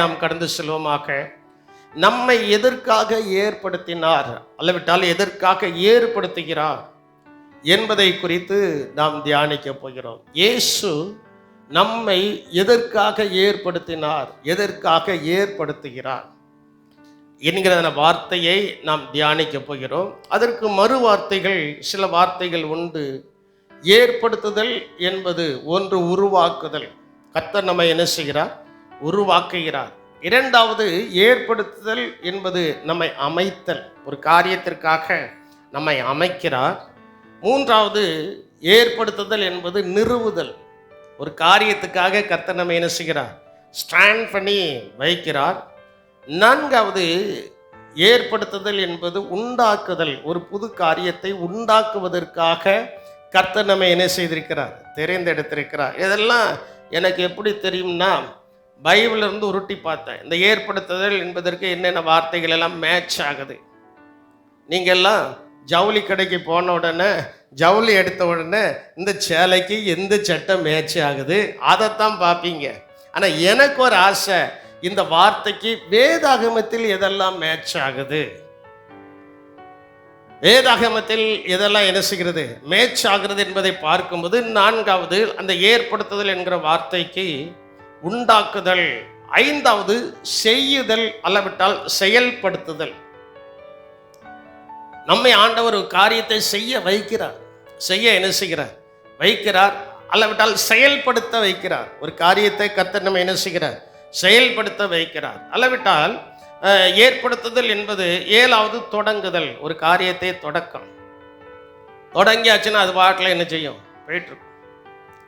நாம் கடந்து செல்வோமாக. நம்மை எதற்காக ஏற்படுத்தினார் அல்லவிட்டால் எதற்காக ஏற்படுத்துகிறார் என்பதை குறித்து நாம் தியானிக்க போகிறோம். இயேசு நம்மை எதற்காக ஏற்படுத்தினார், எதற்காக ஏற்படுத்துகிறார் என்கிற வார்த்தையை நாம் தியானிக்க போகிறோம். அதற்கு மறு வார்த்தைகள், சில வார்த்தைகள் உண்டு. ஏற்படுத்துதல் என்பது ஒன்று, உருவாக்குதல். கர்த்தர் நம்மை என்ன செய்கிறார்? உருவாக்குகிறார். இரண்டாவது, ஏற்படுத்துதல் என்பது நம்மை அமைத்தல், ஒரு காரியத்திற்காக நம்மை அமைக்கிறார். மூன்றாவது, ஏற்படுத்துதல் என்பது நிறுவுதல், ஒரு காரியத்துக்காக கர்த்தர் நம்மை என்ன செய்கிறார்? ஸ்டாண்ட் பண்ணி வைக்கிறார். நான்காவது, ஏற்படுத்துதல் என்பது உண்டாக்குதல், ஒரு புது காரியத்தை உண்டாக்குவதற்காக கர்த்தர் நம்மை என்ன செய்திருக்கிறார்? தெரிந்தெடுத்திருக்கிறார். இதெல்லாம் எனக்கு எப்படி தெரியும்னா, பைபிளிலிருந்து உருட்டி பார்த்தேன். இந்த ஏற்படுத்துதல் என்பதற்கு என்னென்ன வார்த்தைகள் எல்லாம் மேட்ச் ஆகுது. நீங்கள்லாம் ஜவுளி கடைக்கு போன உடனே, ஜவுளி எடுத்த உடனே இந்த சேலைக்கு எந்த சட்டை மேட்ச் ஆகுது அதைத்தான் பார்ப்பீங்க. ஆனால் எனக்கு ஒரு ஆசை, இந்த வார்த்தைக்கு வேதாகமத்தில் எதெல்லாம் மேட்ச் ஆகுது, வேதாகமத்தில் எதெல்லாம் என்ன செய்கிறது, மேட்ச் ஆகிறது என்பதை பார்க்கும்போது, நான்காவது அந்த ஏற்படுத்துதல் என்கிற வார்த்தைக்கு உண்டாக்குதல், ஐந்தாவது செய்யுதல் அல்லவிட்டால் செயல்படுத்துதல். நம்மை ஆண்டவர் ஒரு காரியத்தை செய்ய வைக்கிறார், செய்ய என்ன செய்கிறார்? வைக்கிறார். அல்லவிட்டால் செயல்படுத்த வைக்கிறார். ஒரு காரியத்தை கர்த்தர் நம்ம என்ன செய்கிறார்? செயல்படுத்த வைக்கிறார். அல்லவிட்டால் ஏற்படுத்துதல் என்பது ஏழாவது தொடங்குதல், ஒரு காரியத்தை தொடக்கம். தொடங்கியாச்சுன்னா அது பாட்டில் என்ன செய்யும்? போயிட்டுருக்கும்.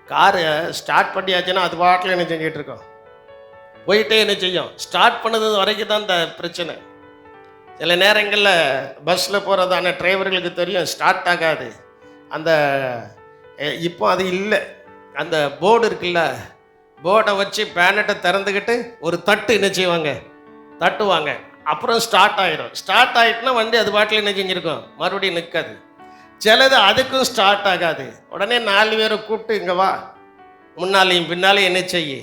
காரை ஸ்டார்ட் பண்ணியாச்சுன்னா அது பாட்டில் என்ன செஞ்சிட்டு இருக்கோம்? போயிட்டே என்ன செய்யும்? ஸ்டார்ட் பண்ணது வரைக்கும் தான் இந்த பிரச்சனை. சில நேரங்களில் பஸ்ஸில் போகிறதான டிரைவர்களுக்கு தெரியும், ஸ்டார்ட் ஆகாது. அந்த இப்போ அது இல்லை, அந்த போர்டு இருக்குல்ல, போர்டை வச்சு பேனட்டை திறந்துக்கிட்டு ஒரு தட்டு என்ன செய்வாங்க? தட்டுவாங்க. அப்புறம் ஸ்டார்ட் ஆகிடும். ஸ்டார்ட் ஆகிட்டுனா வண்டி அது பாட்டில் என்ன செஞ்சுருக்கோம்? மறுபடியும் நிற்காது. சிலது அதுக்கும் ஸ்டார்ட் ஆகாது. உடனே 4 பேரை கூப்பிட்டு, இங்கே வா, முன்னாலையும் பின்னாலையும் என்ன செய்ய,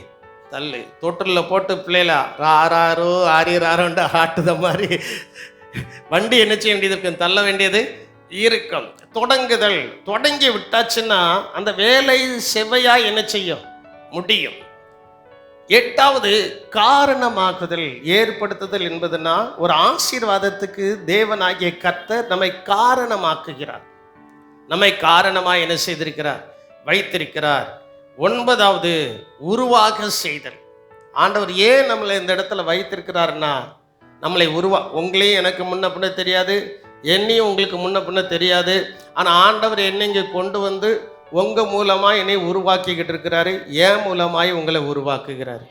தள்ளு. தொட்டிலில் போட்டு பிள்ளைல ஆறாரோ ஆறாரோண்டு ஆட்டுத மாதிரி வண்டி என்ன செய்ய வேண்டியது இருக்கும்? தள்ள வேண்டியது இருக்கும். தொடங்குதல், தொடங்கி விட்டாச்சுன்னா அந்த வேலை செவ்வையாக என்ன செய்யும்? முடியும். எட்டாவது, காரணமாக்குதல். ஏற்படுத்துதல் என்பதுனா ஒரு ஆசீர்வாதத்துக்கு தேவனாகிய கர்த்தர் நம்மை காரணமாக்குகிறார், நம்மை காரணமாக என்ன செய்திருக்கிறார்? வைத்திருக்கிறார். ஒன்பதாவது, உருவாக செய்தல். ஆண்டவர் ஏன் நம்மளை இந்த இடத்துல வைத்திருக்கிறார்னா, நம்மளை உங்களையும் எனக்கு முன்ன பின்ன தெரியாது, என்னையும் உங்களுக்கு முன்ன பின்ன தெரியாது. ஆனால் ஆண்டவர் என்னை இங்கே கொண்டு வந்து உங்கள் மூலமாக என்னை உருவாக்கிக்கிட்டு இருக்கிறாரு, ஏன் மூலமாய் உங்களை உருவாக்குகிறாரு.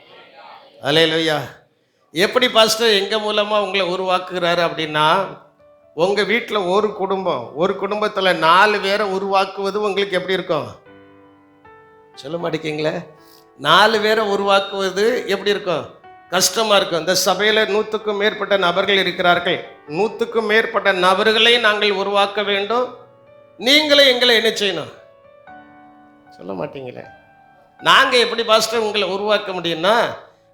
அல்லேலூயா. எப்படி பாஸ்டர் எங்கள் மூலமாக உங்களை உருவாக்குகிறாரு அப்படின்னா, உங்கள் வீட்டில் ஒரு குடும்பத்தில் 4 பேரை உருவாக்குவது உங்களுக்கு எப்படி இருக்கும்? சொல்ல மாட்டேங்கிங்களே. 4 பேரை உருவாக்குவது எப்படி இருக்கும்? கஷ்டமாக இருக்கும். இந்த சபையில் 100க்கும் மேற்பட்ட நபர்கள் இருக்கிறார்கள். 100க்கும் மேற்பட்ட நபர்களை நாங்கள் உருவாக்க வேண்டும். நீங்களே எங்களை என்ன செய்யணும்? சொல்ல மாட்டீங்களே. நாங்கள் எப்படி பாஸ்டர் உங்களை உருவாக்க முடியும்னா,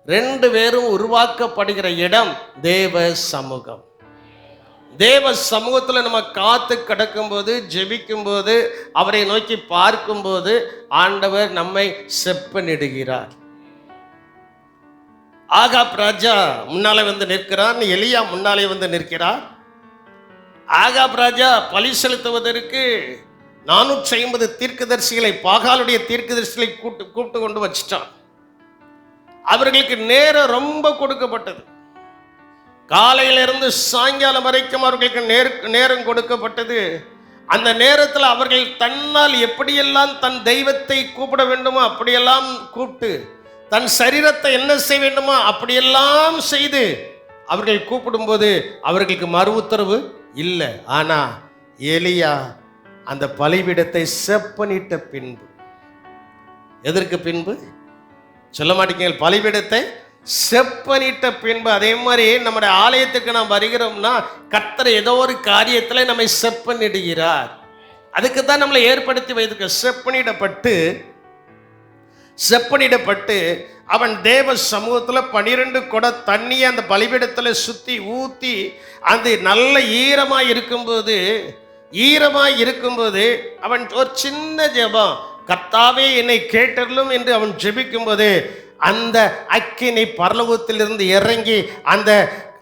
2 பேரும் உருவாக்கப்படுகிற இடம் தேவ சமூகம். தேவ சமூகத்தில் நம்ம காத்து கிடக்கும்போது, ஜெபிக்கும்போது, அவரை நோக்கி பார்க்கும்போது ஆண்டவர் நம்மை செப்பனிடுகிறார். ஆகாப் ராஜா முன்னாலே வந்து நிற்கிறார், எலியா முன்னாலே வந்து நிற்கிறார். ஆகாப் ராஜா பலி செலுத்துவதற்கு 450 தீர்க்கதரிசிகளை, பாகாலுடைய தீர்க்கதரிசிகளை கூப்பிட்டு கொண்டு வச்சிட்டான். அவர்களுக்கு நேரம் ரொம்ப கொடுக்கப்பட்டது. காலையிலிருந்து சாயங்காலம் வரைக்கும் அவர்களுக்கு நேரம் கொடுக்கப்பட்டது. அந்த நேரத்தில் அவர்கள் தன்னால் எப்படியெல்லாம் தன் தெய்வத்தை கூப்பிட வேண்டுமோ அப்படியெல்லாம் கூப்பிட்டு, தன் சரீரத்தை என்ன செய்ய வேண்டுமோ அப்படியெல்லாம் செய்து அவர்கள் கூப்பிடும்போது அவர்களுக்கு மறு உத்தரவு இல்லை. ஆனால் எலியா அந்த பலிபீடத்தை செப்பனிட்ட பின்பு, எதற்கு பின்பு சொல்ல மாட்டேங்க, பலிபீடத்தை செப்பனிட்ட பின்பு. அதே மாதிரி நம்முடைய ஆலயத்துக்கு நாம் வருகிறோம்னா கர்த்தர் ஏதோ ஒரு காரியத்தில் நம்மை செப்பனிடுகிறார். அதுக்கு தான் நம்மளை ஏற்படுத்தி வைத்திருக்க. செப்பனிடப்பட்டு செப்பனிடப்பட்டு அவன் தேவ சமூகத்தில் 12 குடம் தண்ணியை அந்த பலிபீடத்தில் சுற்றி ஊற்றி அது நல்ல ஈரமாய் இருக்கும்போது அவன் ஒரு சின்ன ஜெபம், கர்த்தாவே என்னை கேட்டருளும் என்று அவன் ஜெபிக்கும்போது அந்த அக்கினி பரலோகத்திலிருந்து இறங்கி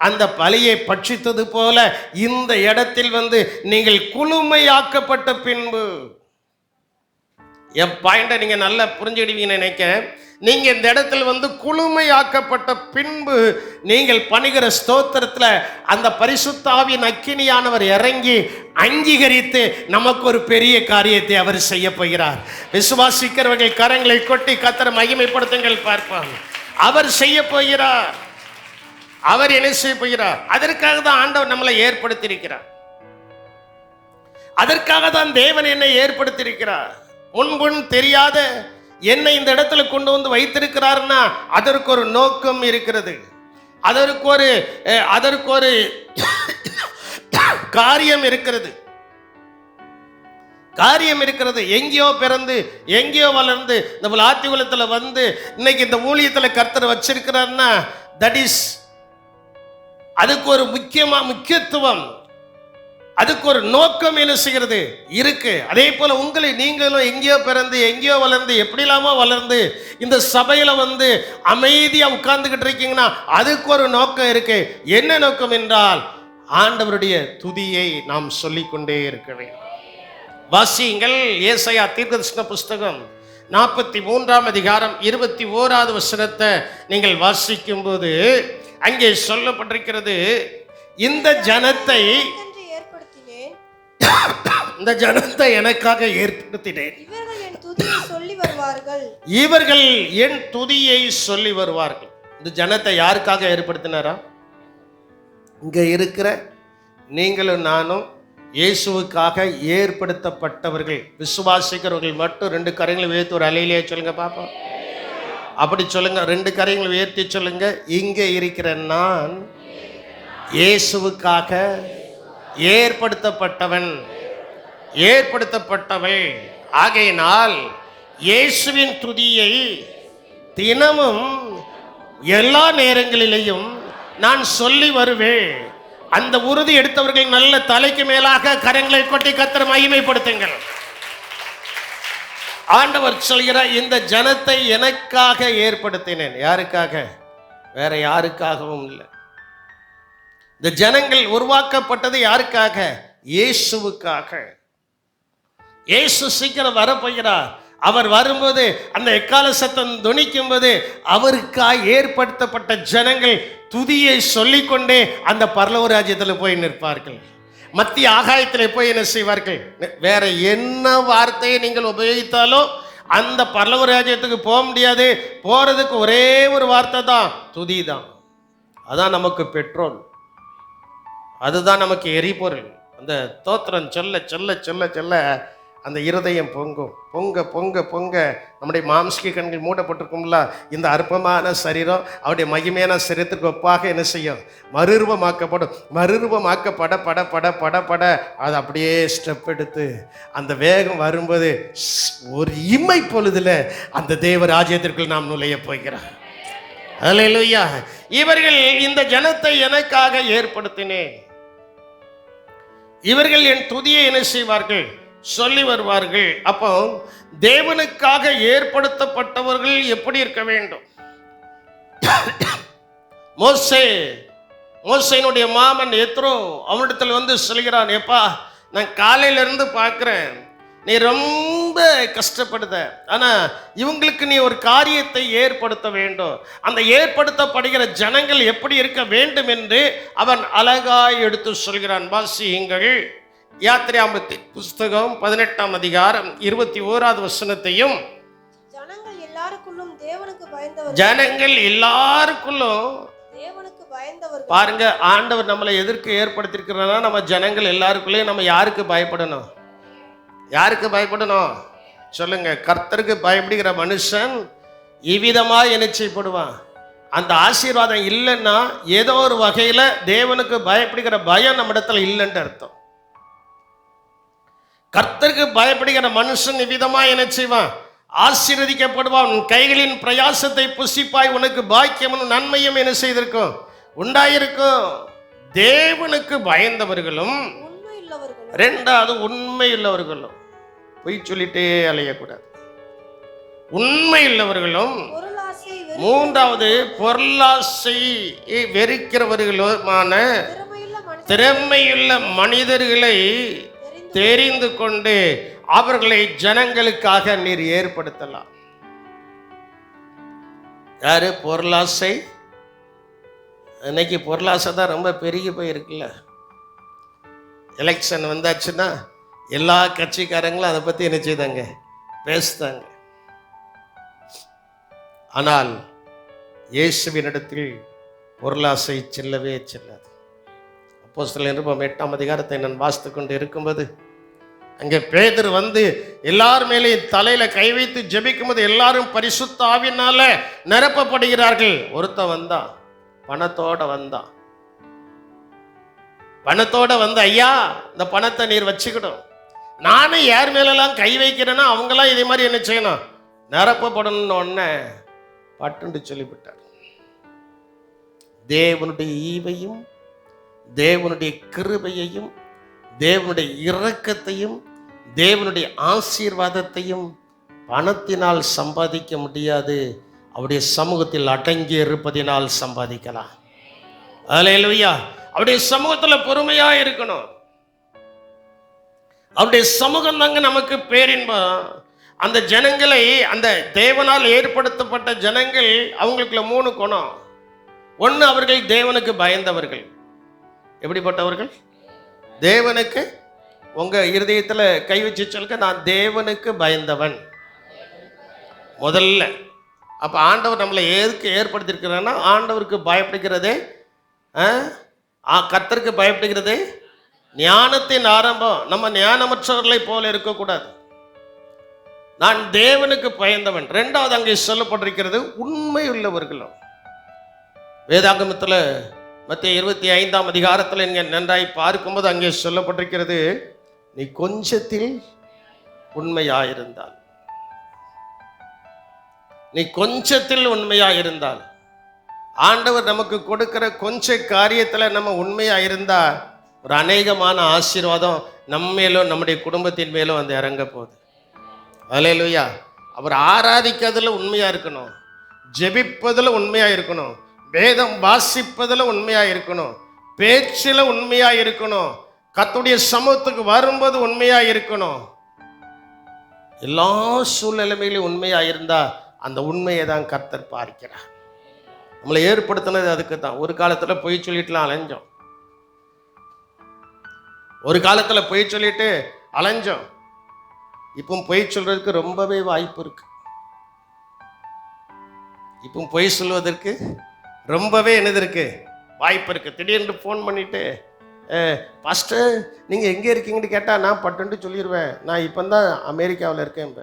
அந்த பலியை பட்சித்தது போல இந்த இடத்தில் நீங்கள் குளுமையாக்கப்பட்ட பின்பு, என் பாயிண்டை நீங்க நல்லா புரிஞ்சுக்கிடுவீங்கன்னு நினைக்கிறேன். நீங்க இந்த இடத்துல குளுமையாக்கப்பட்ட பின்பு நீங்கள் பணிகிற ஸ்தோத்திரத்தில் அந்த பரிசுத்த ஆவியின் அக்கினியானவர் இறங்கி அங்கீகரித்து நமக்கு ஒரு பெரிய காரியத்தை அவர் செய்ய போகிறார். விசுவாசிக்கிறவர்கள் கரங்களை கொட்டி கர்த்தரை மகிமைப்படுத்துங்கள் பார்ப்பாங்க. அவர் செய்ய போகிறார். அவர் என்ன செய்ய போகிறார்? அதற்காக தான் ஆண்டவர் நம்மளை ஏற்படுத்தியிருக்கிறார். அதற்காக தான் தேவன் என்னை ஏற்படுத்தியிருக்கிறார். முன்பும் தெரியாத என்னை இந்த இடத்துல கொண்டு வைத்திருக்கிறார்னா அதற்கு ஒரு நோக்கம் இருக்கிறது. அதற்கு ஒரு காரியம் இருக்கிறது. எங்கேயோ பிறந்து எங்கேயோ வளர்ந்து இந்த விளாத்திகுலத்தில் இன்னைக்கு இந்த ஊழியத்தில் கர்த்தர் வச்சிருக்கிறார்னா தட் இஸ், அதுக்கு ஒரு முக்கியத்துவம், அதுக்கு ஒரு நோக்கம் என்ன செய்கிறது இருக்கு. அதே போல நீங்களும் எங்கேயோ பிறந்து எங்கேயோ வளர்ந்து எப்படிலாமோ வளர்ந்து இந்த சபையில அமைதியா உட்கார்ந்துகிட்டு இருக்கீங்கன்னா அதுக்கு ஒரு நோக்கம் இருக்கு. என்ன நோக்கம் என்றால் ஆண்டவருடைய துதியை நாம் சொல்லிக்கொண்டே இருக்க வேண்டும். வாசியுங்கள், ஏசாயா தீர்க்கதரிசன புஸ்தகம் 43ஆம் அதிகாரம் 21வது வசனத்தை நீங்கள் வாசிக்கும் போது அங்கே சொல்லப்பட்டிருக்கிறது, இந்த ஜனத்தை எனக்காக ஏற்படுத்தினேன், இவர்கள் என் துதியை சொல்லி வருவார்கள். இந்த ஜனத்தை யாருக்காக ஏற்படுத்தினாரா? இங்க இருக்கிற நீங்களும் நானும் இயேசுவுக்காக ஏற்படுத்தப்பட்டவர்கள். விசுவாசிக்கிறவர்கள் மட்டும் 2 கரங்களை உயர்த்தி ஒரு அலையிலேயே சொல்லுங்க பாப்பா. அப்படி சொல்லுங்க, 2 கரங்களை உயர்த்தி சொல்லுங்க. இங்க இருக்கிற நான் இயேசுவுக்காக ஏற்படுத்தப்பட்டவள் ஆகையினால் இயேசுவின் துதியை தினமும் எல்லா நேரங்களிலேயும் நான் சொல்லி வருவேன். அந்த உறுதி எடுத்தவர்கள் நல்ல தலைக்கு மேலாக கரங்களை கொட்டி கர்த்தரை மகிமைப்படுத்துங்கள். ஆண்டவர் சொல்கிறார், இந்த ஜனத்தை எனக்காக ஏற்படுத்தினேன். யாருக்காக? வேற யாருக்காகவும் இல்லை. இந்த ஜனங்கள் உருவாக்கப்பட்டது யாருக்காக? இயேசுவுக்காக. இயேசு சீக்கிரம் வரப்போகிறார். அவர் வரும்போது அந்த எக்கால சத்தம் துணிக்கும் போது அவருக்காக ஏற்படுத்தப்பட்ட ஜனங்கள் துதியை சொல்லிக்கொண்டே அந்த பரலோக ராஜ்யத்தில் போய் நிற்பார்கள். மத்திய ஆகாயத்தில் போய் என்ன செய்வார்கள்? வேற என்ன வார்த்தையை நீங்கள் உபயோகித்தாலோ அந்த பரலோக ராஜ்யத்துக்கு போக முடியாது. போறதுக்கு ஒரே ஒரு வார்த்தை தான், துதி தான். அதான் நமக்கு பெட்ரோல், அதுதான் நமக்கு எரிபொருள். அந்த தோத்திரம் சொல்ல சொல்ல சொல்ல சொல்ல அந்த இருதயம் பொங்கும். பொங்க பொங்க பொங்க நம்முடைய மாம்சிக கண்கள் மூடப்பட்டிருக்கும்ல, இந்த அற்பமான சரீரம் அவருடைய மகிமையான சரீரத்திற்கு ஒப்பாக என்ன செய்யும்? மறுரூபமாக்கப்படும். மறுரூபமாக்கப்பட பட பட பட பட அது அப்படியே ஸ்டெப் எடுத்து அந்த வேகம் வரும்போது ஒரு இமை பொழுதுல அந்த தேவ ராஜ்யத்திற்குள் நாம் நுழைய போகிறோம். அல்லேலூயா. இவர்கள் இந்த ஜனத்தை எனக்காக ஏற்படுத்தினேன், இவர்கள் என் துதியை என்ன செய்வார்கள்? சொல்லி வருவார்கள். அப்போ தேவனுக்காக ஏற்படுத்தப்பட்டவர்கள் எப்படி இருக்க வேண்டும்? மோசேனுடைய மாமன் எத்ரோ அவனிடத்தில் சொல்கிறான், எப்பா நான் காலையில இருந்து பார்க்கிறேன், நீ ரொம்ப கஷ்டப்படுத, ஆனா இவங்களுக்கு நீ ஒரு காரியத்தை ஏற்படுத்த வேண்டும். அந்த ஏற்படுத்தப்படுகிற ஜனங்கள் எப்படி இருக்க வேண்டும் என்று அவன் அழகாய் எடுத்து சொல்கிறான். வாசியுங்கள், யாத்திராகமத்தின் புஸ்தகம் 18ஆம் அதிகாரம் 21வது வசனத்தையும். ஜனங்கள் எல்லாருக்குள்ளும் பாருங்க, ஆண்டவர் நம்மளை எதற்கு ஏற்படுத்தியிருக்கிறாரா? நம்ம ஜனங்கள் எல்லாருக்குள்ளேயும் நம்ம யாருக்கு பயப்படணும்? யாருக்கு பயப்படணும் சொல்லுங்க? கர்த்தருக்கு பயப்படுகிற மனுஷன் இவ்விதமாக என்ன செய்யப்படுவான்? அந்த ஆசீர்வாதம் இல்லைன்னா ஏதோ ஒரு வகையில தேவனுக்கு பயப்படுகிற பயம் நம்ம இடத்துல இல்லைன்னு அர்த்தம். கர்த்தருக்கு பயப்படுகிற மனுஷன் இவ்விதமா என்ன செய்வான்? ஆசீர்வதிக்கப்படுவான். உன் கைகளின் பிரயாசத்தை புசிப்பாய், உனக்கு பாக்கியமும் நன்மையும் என்ன செய்திருக்கும், உண்டாயிருக்கும். தேவனுக்கு பயந்தவர்களும், ரெண்டாவது உண்மை உள்ளவர்களும், பொய் சொல்லிட்டே அலையக்கூடாது, உண்மை உள்ளவர்களும், மூன்றாவது பொருளாசை வெறுக்கிறவர்களுமான திறமையுள்ள மனிதர்களை தெரிந்து கொண்டு அவர்களை ஜனங்களுக்காக நீர் ஏற்படுத்தலாம். யாரு? பொருளாசை. இன்னைக்கு பொருளாசை தான் ரொம்ப பெருகி போயிருக்குல்ல. எலெக்ஷன் வந்தாச்சுன்னா எல்லா கட்சிக்காரங்களும் அதை பற்றி என்ன செய்தாங்க, பேசுதாங்க. ஆனால் இயேசுவினிடத்தில் பொருளாசை செல்லவே செல்லாது. அப்போஸ்தலர் நிருபம் 8ஆம் அதிகாரத்தை நான் வாசித்து கொண்டு இருக்கும்போது அங்கே பேதுரு வந்து எல்லார் மேலேயும் தலையில கை வைத்து ஜெபிக்கும் போது எல்லாரும் பரிசுத்த ஆவியினால நிரப்பப்படுகிறார்கள். ஒருத்தன் வந்தான், பணத்தோட வந்தான். பணத்தோட வந்து, ஐயா இந்த பணத்தை நீர் வச்சுக்கிடும், நானும் யார் மேலெல்லாம் கை வைக்கிறேன்னா அவங்களாம் இதே மாதிரி என்ன செய்யணும், நிரப்பப்படணும்னு ஒன்ன பட்டுண்டு சொல்லிவிட்டார். தேவனுடைய ஈவையும் தேவனுடைய கிருபையையும் தேவனுடைய இரக்கத்தையும் தேவனுடைய ஆசீர்வாதத்தையும் பணத்தினால் சம்பாதிக்க முடியாது, அவருடைய சமூகத்தில் அடங்கி இருப்பதினால் சம்பாதிக்கலாம். அல்லேலூயா. அவருடைய சமூகத்தில் பொறுமையா இருக்கணும். அவருடைய சமூகம் தாங்க நமக்கு பேரின்பம். அந்த ஜனங்களை, அந்த தேவனால் ஏற்படுத்தப்பட்ட ஜனங்கள், அவங்களுக்குள்ள 3 குணம். ஒன்று, அவர்கள் தேவனுக்கு பயந்தவர்கள். எப்படிப்பட்டவர்கள்? தேவனுக்கு, உங்க இருதயத்தில் கை வச்சு சொல்லுங்க, நான் தேவனுக்கு பயந்தவன். முதல்ல அப்ப ஆண்டவர் நம்மளை எதுக்கு ஏற்படுத்தியிருக்கிறான்னா, ஆண்டவருக்கு பயப்படுகிறதே, கர்த்தருக்கு பயப்படுகிறதே ஞானத்தின் ஆரம்பம். நம்ம ஞானமற்றவர்களை போல இருக்கக்கூடாது. நான் தேவனுக்கு பயந்தவன். ரெண்டாவது அங்கே சொல்லப்பட்டிருக்கிறது உண்மை உள்ளவர்களும். வேதாகமத்தில் மத்திய 25ஆம் அதிகாரத்தில் இங்கே நன்றாய் பார்க்கும்போது அங்கே சொல்லப்பட்டிருக்கிறது, நீ கொஞ்சத்தில் உண்மையாயிருந்தால், நீ கொஞ்சத்தில் உண்மையாயிருந்தால், ஆண்டவர் நமக்கு கொடுக்கிற கொஞ்ச காரியத்தில் நம்ம உண்மையாயிருந்தா ஒரு அநேகமான ஆசீர்வாதம் நம்ம மேலும் நம்முடைய குடும்பத்தின் மேலும் வந்து இறங்க போகுது. அல்லேலூயா. அவர் ஆராதிக்கிறதுல உண்மையா இருக்கணும், ஜெபிப்பதில் உண்மையா இருக்கணும், வேதம் வாசிப்பதில் உண்மையா இருக்கணும், பேச்சில் உண்மையா இருக்கணும், கர்த்தருடைய சமூகத்துக்கு வரும்போது உண்மையா இருக்கணும். எல்லா சூழ்நிலைமையிலும் உண்மையா இருந்தா அந்த உண்மையை தான் கர்த்தர் பார்க்கிறார். நம்மளை ஏற்படுத்தினது அதுக்கு தான். ஒரு காலத்தில் பொய் சொல்லிட்டுலாம் அலைஞ்சோம், ஒரு காலத்தில் பொய் சொல்லிட்டு அலைஞ்சோம். இப்போ பொய் சொல்றதுக்கு ரொம்பவே வாய்ப்பு இருக்கு. இப்போ பொய் சொல்வதற்கு ரொம்பவே என்னது இருக்கு, வாய்ப்பு இருக்கு. திடீர்னு ஃபோன் பண்ணிட்டு, பாஸ்டர் நீங்கள் எங்கே இருக்கீங்கன்னு கேட்டால் நான் பட்டுன்ட்டு சொல்லிடுவேன், நான் இப்போ தான் அமெரிக்காவில் இருக்கேன்.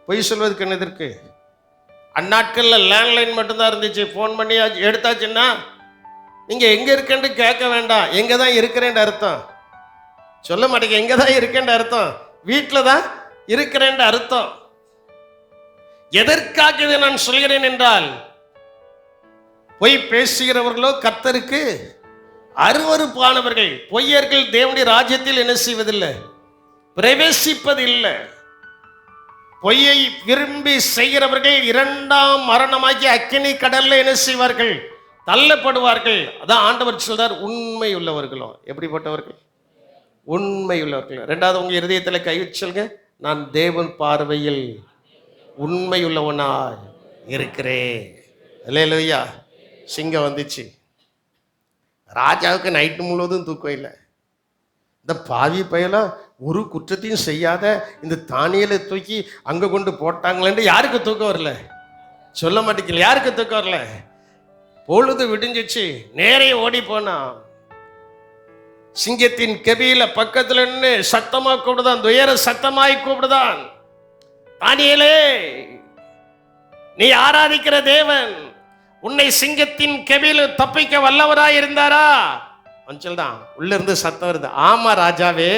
பொய் சொல்வதற்கு என்னது இருக்கு? அந்நாட்களில் லேண்ட்லைன் மட்டும்தான் இருந்துச்சு. ஃபோன் பண்ணி எடுத்தாச்சுன்னா நீங்கள் எங்கே இருக்கேன்னு கேட்க வேண்டாம், எங்கே தான் இருக்கிறேன்னு அர்த்தம். சொல்ல மாட்டேங்க, எங்கே தான் இருக்கேன்னு அர்த்தம், வீட்டில் தான் இருக்கிறேன் அர்த்தம். எதற்காக இதை நான் சொல்கிறேன் என்றால், பொய் பேசுகிறவர்களோ கர்த்தருக்கு அருவருப்பானவர்கள். பொய்யர்கள் தேவனுடைய ராஜ்யத்தில் என்ன செய்வதில்லை, பிரவேசிப்பதில்லை. பொய்யை விரும்பி செய்கிறவர்கள் 2ஆம் மரணமாகி அக்கினி கடல்ல என்ன செய்வார்கள், தள்ளப்படுவார்கள். அதான் ஆண்டவர் சொல்றார், உண்மை உள்ளவர்களோ. எப்படிப்பட்டவர்கள்? உண்மை உள்ளவர்கள். ரெண்டாவது, உங்க இருதயத்தில் கை வச்சு சொல்லுங்க, நான் தேவன் பார்வையில் உண்மை உள்ளவனாய் இருக்கிறேன். அல்லேலூயா. சிங்கம் வந்துச்சு, ராஜாவுக்கு நைட்டு முழுவதும் தூக்கம் இல்லை. இந்த பாவி பயலாம் ஒரு குற்றத்தையும் செய்யாத இந்த தானியலை தூக்கி அங்கே கொண்டு போட்டாங்களேன்னு யாருக்கு தூக்கம் வரல? சொல்ல மாட்டேங்கல, யாருக்கு தூக்கம் வரல? பொழுது விடிஞ்சிச்சு, நேரே ஓடி போனான். சிங்கத்தின் கெபியில பக்கத்துல நின்று சத்தமா கூப்பிடுதான், துயர சத்தமாய் கூப்பிடுதான், தானியேலே நீ ஆராதிக்கிற தேவன் உன்னை சிங்கத்தின் கெபியில தப்பிக்க வல்லவராய் இருந்தாரா? சொல்தான் உள்ள இருந்து சத்தம் வருது, ஆமா ராஜாவே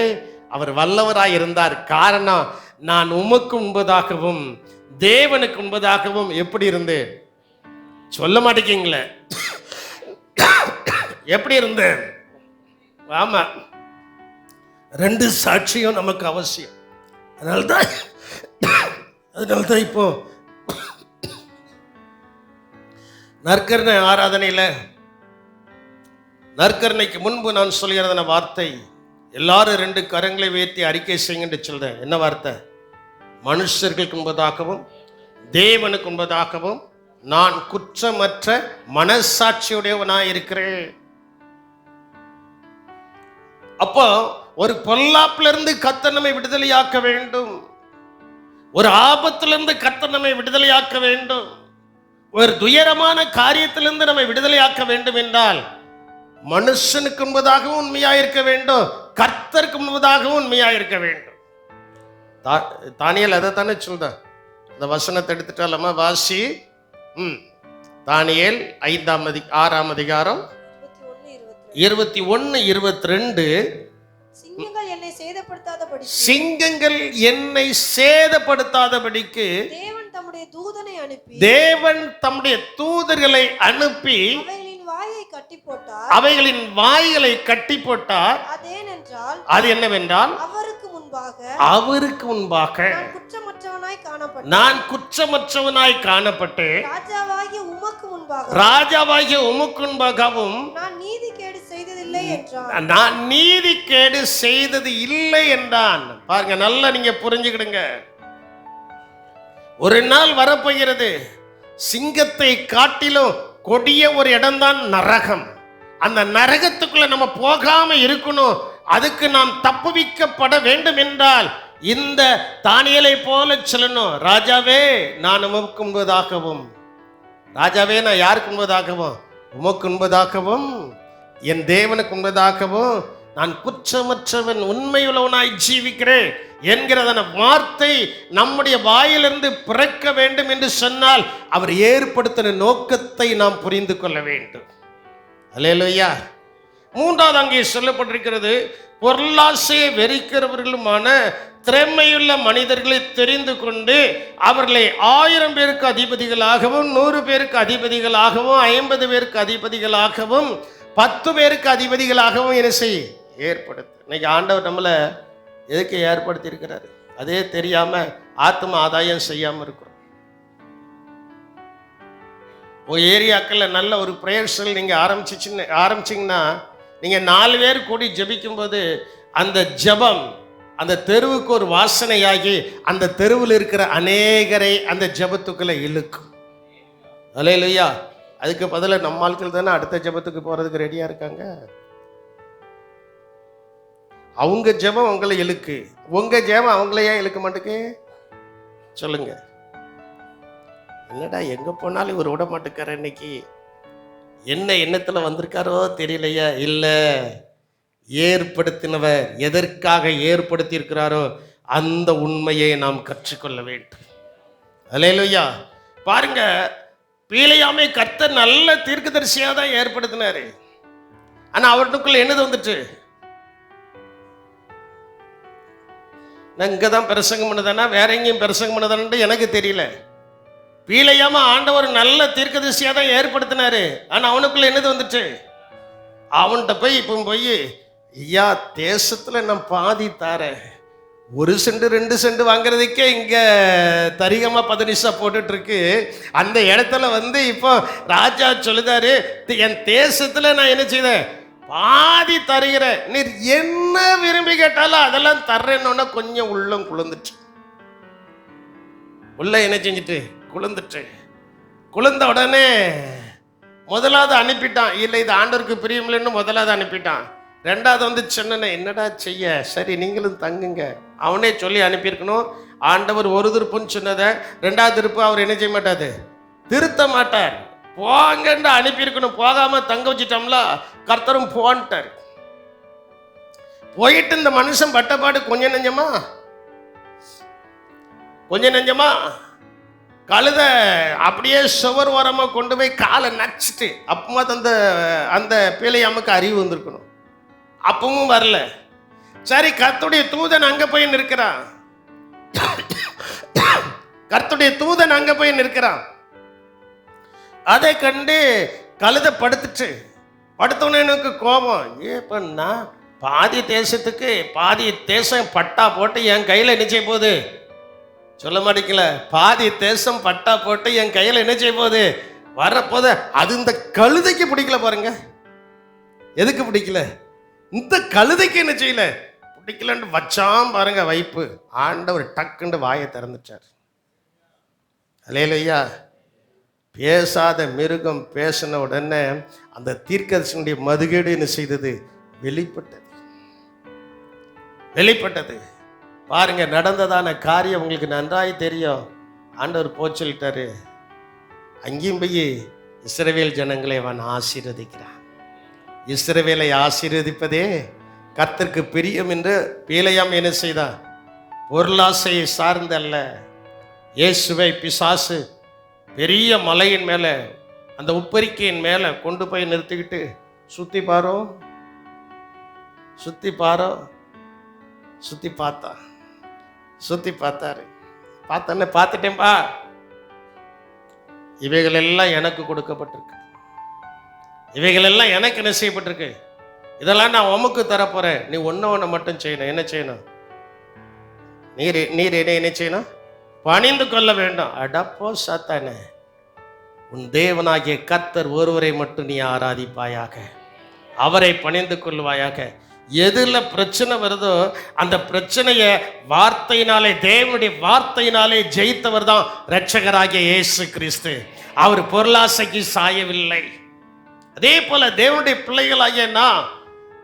அவர் வல்லவராய் இருந்தார். காரணம், நான் உமக்கு முன்பதாகவும் தேவனுக்கு முன்பதாகவும் எப்படி இருந்தேன்? சொல்ல மாட்டேங்கிங்களே. எப்படி இருந்தேன்? ஆமா, 2 சாட்சியும் நமக்கு அவசியம். அதனால்தான் இப்போ நற்கருணை ஆராதனையில நற்கருணைக்கு முன்பு நான் சொல்கிறதான வார்த்தை, எல்லாரும் 2 கரங்களை உயர்த்தி அறிக்கை செய்யுங்கன்னு சொல்றேன். என்ன வார்த்தை? மனுஷர்களுக்கு முன்பதாகவும் தேவனுக்கு முன்பதாகவும் நான் குற்றமற்ற மனசாட்சியுடையவனாய் இருக்கிறேன். அப்போ ஒரு பொல்லாப்பிலிருந்து கர்த்தர் நம்மை விடுதலையாக்க வேண்டும். ஒரு ஆபத்திலிருந்து கர்த்தர் நம்மை விடுதலையாக்க வேண்டும். ஒரு துயரமான காரியத்திலிருந்து நம்மை விடுதலையாக்க வேண்டும் என்றால் மனுஷனுக்கு முன்பதாகவும் உண்மையாயிருக்க வேண்டும், கர்த்தருக்கு முன்பதாகவும் உண்மையாயிருக்க வேண்டும். தானியேல் அதை தானே சொல்ற. இந்த வசனத்தை எடுத்துட்டாலமா வாசி. தானியேல் 6ஆம் அதிகாரம் 21, 22. சிங்கங்கள் என்னை சேதப்படுத்தாதபடிக்கு தேவன் தம்முடைய தூதர்களை அனுப்பி அவைகளின் வாய்களை கட்டி போட்டார். அது என்னவென்றால் அவருக்கு முன்பாக நான் குற்றமற்றவனாய் காணப்பட்டேன். ராஜாவாகிய உமக்கு முன்பாகவும் நான் நீதி கேடு செய்தது இல்லை என்றான். பாருங்க, நல்லா நீங்க புரிஞ்சுக்கிடுங்க. ஒரு நாள் வரப்போகிறது, சிங்கத்தை காட்டிலும் கொடிய ஒரு இடம்தான் நரகம். அந்த நரகத்துக்குள்ள நம்ம போகாம இருக்கணும். அதுக்கு நாம் தப்புவிக்கப்பட வேண்டும் என்றால் இந்த தானியேலை போல சொல்லணும், ராஜாவே நான் உமக்கு முன்பதாகவும், ராஜாவே நான் யாருக்கு முன்பதாகவும், உமக்கு முன்பதாகவும் என் தேவனுக்கு முன்பதாகவும் நான் குற்றமற்றவன் உண்மையுள்ளவனாய் ஜீவிக்கிறேன் என்கிறதான வார்த்தை நம்முடைய வாயிலிருந்து பிறக்க வேண்டும் என்று சொன்னால் அவர் ஏற்படுத்தின நோக்கத்தை நாம் புரிந்து கொள்ள வேண்டும். அல்லேலூயா. 3வது அங்கே சொல்லப்பட்டிருக்கிறது, பொருளாசையை வெறுக்கிறவர்களுமான திறமையுள்ள மனிதர்களை தெரிந்து கொண்டு அவர்களை 1000 பேருக்கு அதிபதிகளாகவும் 100 பேருக்கு அதிபதிகளாகவும் 50 பேருக்கு அதிபதிகளாகவும் 10 பேருக்கு அதிபதிகளாகவும் என்ன செய்ய ஏற்படுத்து. இன்னைக்கு ஆண்டவர் நம்மளை எதுக்கு ஏற்படுத்தி இருக்கிறாரு? அதே தெரியாம ஆத்ம ஆதாயம் செய்யாம இருக்கிறோம். ஒரு ஏரியாக்கள்ல நல்ல ஒரு பிரேயர் செல் நீங்க ஆரம்பிச்சிங்கன்னா நீங்க 4 பேர் கூடி ஜெபிக்கும் போது அந்த ஜெபம் அந்த தெருவுக்கு ஒரு வாசனையாகி அந்த தெருவில் இருக்கிற அநேகரை அந்த ஜெபத்துக்குள்ள இழுக்கும். அல்லேலூயா. அதுக்கு பதிலாக நம்ம ஆட்கள் தானே அடுத்த ஜெபத்துக்கு போறதுக்கு ரெடியா இருக்காங்க. அவங்க ஜெபம் உங்களை இழுக்கு, உங்க ஜெபம் அவங்களையே இழுக்க மாட்டேக்கு. சொல்லுங்க, என்னடா எங்க போனாலும் இவர் விட மாட்டேக்கார, இன்னைக்கு என்ன எண்ணத்துல வந்திருக்காரோ தெரியலையா? இல்ல, ஏற்படுத்தினவர் எதற்காக ஏற்படுத்தி இருக்கிறாரோ அந்த உண்மையை நாம் கற்றுக்கொள்ள வேண்டும். அல்லேலூயா. பாருங்க, பீலையாமை கர்த்தர் நல்ல தீர்க்கதரிசியா தான் ஏற்படுத்தினாரு. ஆனா அவருக்குள்ள என்னது வந்துட்டு, நான் இங்க தான் பிரசங்கம் பண்ணதானா வேற எங்கேயும் பிரசங்கம் பண்ணதானு எனக்கு தெரியல. பீலையாம ஆண்டவர் நல்ல தீர்க்கதரிசியா தான் ஏற்படுத்தினாரு. ஆனா அவனுக்குள்ள என்னது வந்துட்டு, அவன்கிட்ட போய் இப்போ போய், ஐயா தேசத்துல நான் பாதி தாரேன், 1 சென்ட் 2 சென்ட் வாங்குறதுக்கே இங்க தரிகமா 10 போட்டுட்டு இருக்கு. அந்த இடத்துல இப்போ ராஜா சொல்லுதாரு, என் தேசத்துல நான் என்ன செய்தேன், பாதி தருகிறேன், நீர் என்ன விரும்பி கேட்டாலும் அதெல்லாம் தர்றேன்னு கொஞ்சம் உள்ளம் குளிர்ந்துச்சு. உள்ள என்ன செஞ்சுட்டு குளிர்ந்துட்டு, குளிர்ந்த உடனே முதலாவது அனுப்பிட்டான். இல்லை இது ஆண்டவருக்கு பிரியமில்லைன்னு முதலாவது அனுப்பிட்டான். 2வது சொன்ன, என்னடா செய்ய, சரி நீங்களும் தங்குங்க. அவனே சொல்லி அனுப்பியிருக்கணும். ஆண்டவர் ஒரு திருப்புன்னு சொன்னதை 2வது திருப்பு அவர் என்ன செய்ய மாட்டாரு, திருத்த மாட்டார். போங்கன்னு அனுப்பியிருக்கணும். போகாம தங்க வச்சுட்டோம்ல, கர்த்தரும் போன்ட்டார். போயிட்டு இந்த மனுஷன் பட்டப்பாடு கொஞ்சம் நெஞ்சமா கழுத அப்படியே சுவர் ஓரமா கொண்டு போய் காலை நச்சுட்டு, அப்பமா அந்த பீலையாமுக்கு அறிவு வந்திருக்கணும். அப்பவும் வரல. சரி, கர்த்தருடைய தூதன் அங்க போய் நிற்கிறான். கர்த்தருடைய தூதன் அங்க போய் நிற்கிறான். அதை கண்டு கழுதை படுத்தோன்னு எனக்கு கோபம். ஏப்பண்ணா, பாதி தேசத்துக்கு பாதி தேசம் பட்டா போட்டு என் கையில் என்ன செய்ய போகுது? சொல்ல மாட்டேங்கல, பாதி தேசம் பட்டா போட்டு என் கையில் என்ன செய்ய போகுது? வரப்போது. அது இந்த கழுதைக்கு பிடிக்கல பாருங்க. எதுக்கு பிடிக்கல? இந்த கழுதைக்கு என்ன செய்யல? பிடிக்கலன்னு வச்சாம் பாருங்க வைப்பு. ஆண்டவர் டக்குண்டு வாயை திறந்துட்டார். அல்லேலூயா. பேசாத மிருகம் பேசின உடனே அந்த தீர்க்கதரிசியுடைய மதுகேடு என்ன செய்தது? வெளிப்பட்டது. பாருங்க, நடந்ததான காரியம் உங்களுக்கு நன்றாய் தெரியும். ஆண்டவர் போய் சொல்லிட்டாரு, அங்கேயும் போய் இஸ்ரவேல் ஜனங்களை அவன் ஆசீர்வதிக்கிறான். இஸ்ரவேலை ஆசீர்வதிப்பதே கர்த்தருக்கு பிரியம் என்று பிலேயாம் என்ன செய்தான்? பொருளாசையை சார்ந்தல்ல, இயேசுவை பிசாசு பெரிய மலையின் மேலே, அந்த உப்பரிக்கையின் மேலே கொண்டு போய் நிறுத்திக்கிட்டு, சுற்றி பார்த்தாரு. பார்த்துட்டேன்பா, இவைகள் எல்லாம் எனக்கு கொடுக்கப்பட்டிருக்கு, இவைகள் எல்லாம் எனக்கு என்ன செய்யப்பட்டிருக்கு, இதெல்லாம் நான் உமக்கு தரப்போறேன். நீ ஒன்று மட்டும் செய்யணும். என்ன செய்யணும்? நீர் என்ன செய்யணும்? பணிந்து கொள்ள வேண்டும். அடப்போ சாத்தானே, உன் தேவனாகிய கர்த்தர் ஒருவரை மட்டும் நீ ஆராதிப்பாயாக, அவரை பணிந்து கொள்வாயாக. எதுல பிரச்சனை வருதோ அந்த பிரச்சனைய வார்த்தையினாலே, தேவனுடைய வார்த்தையினாலே ஜெயித்தவர் தான் இரட்சகராகிய இயேசு கிறிஸ்து. அவர் பொருளாசைக்கு சாயவில்லை. அதே போல தேவனுடைய பிள்ளைகளாகிய நான்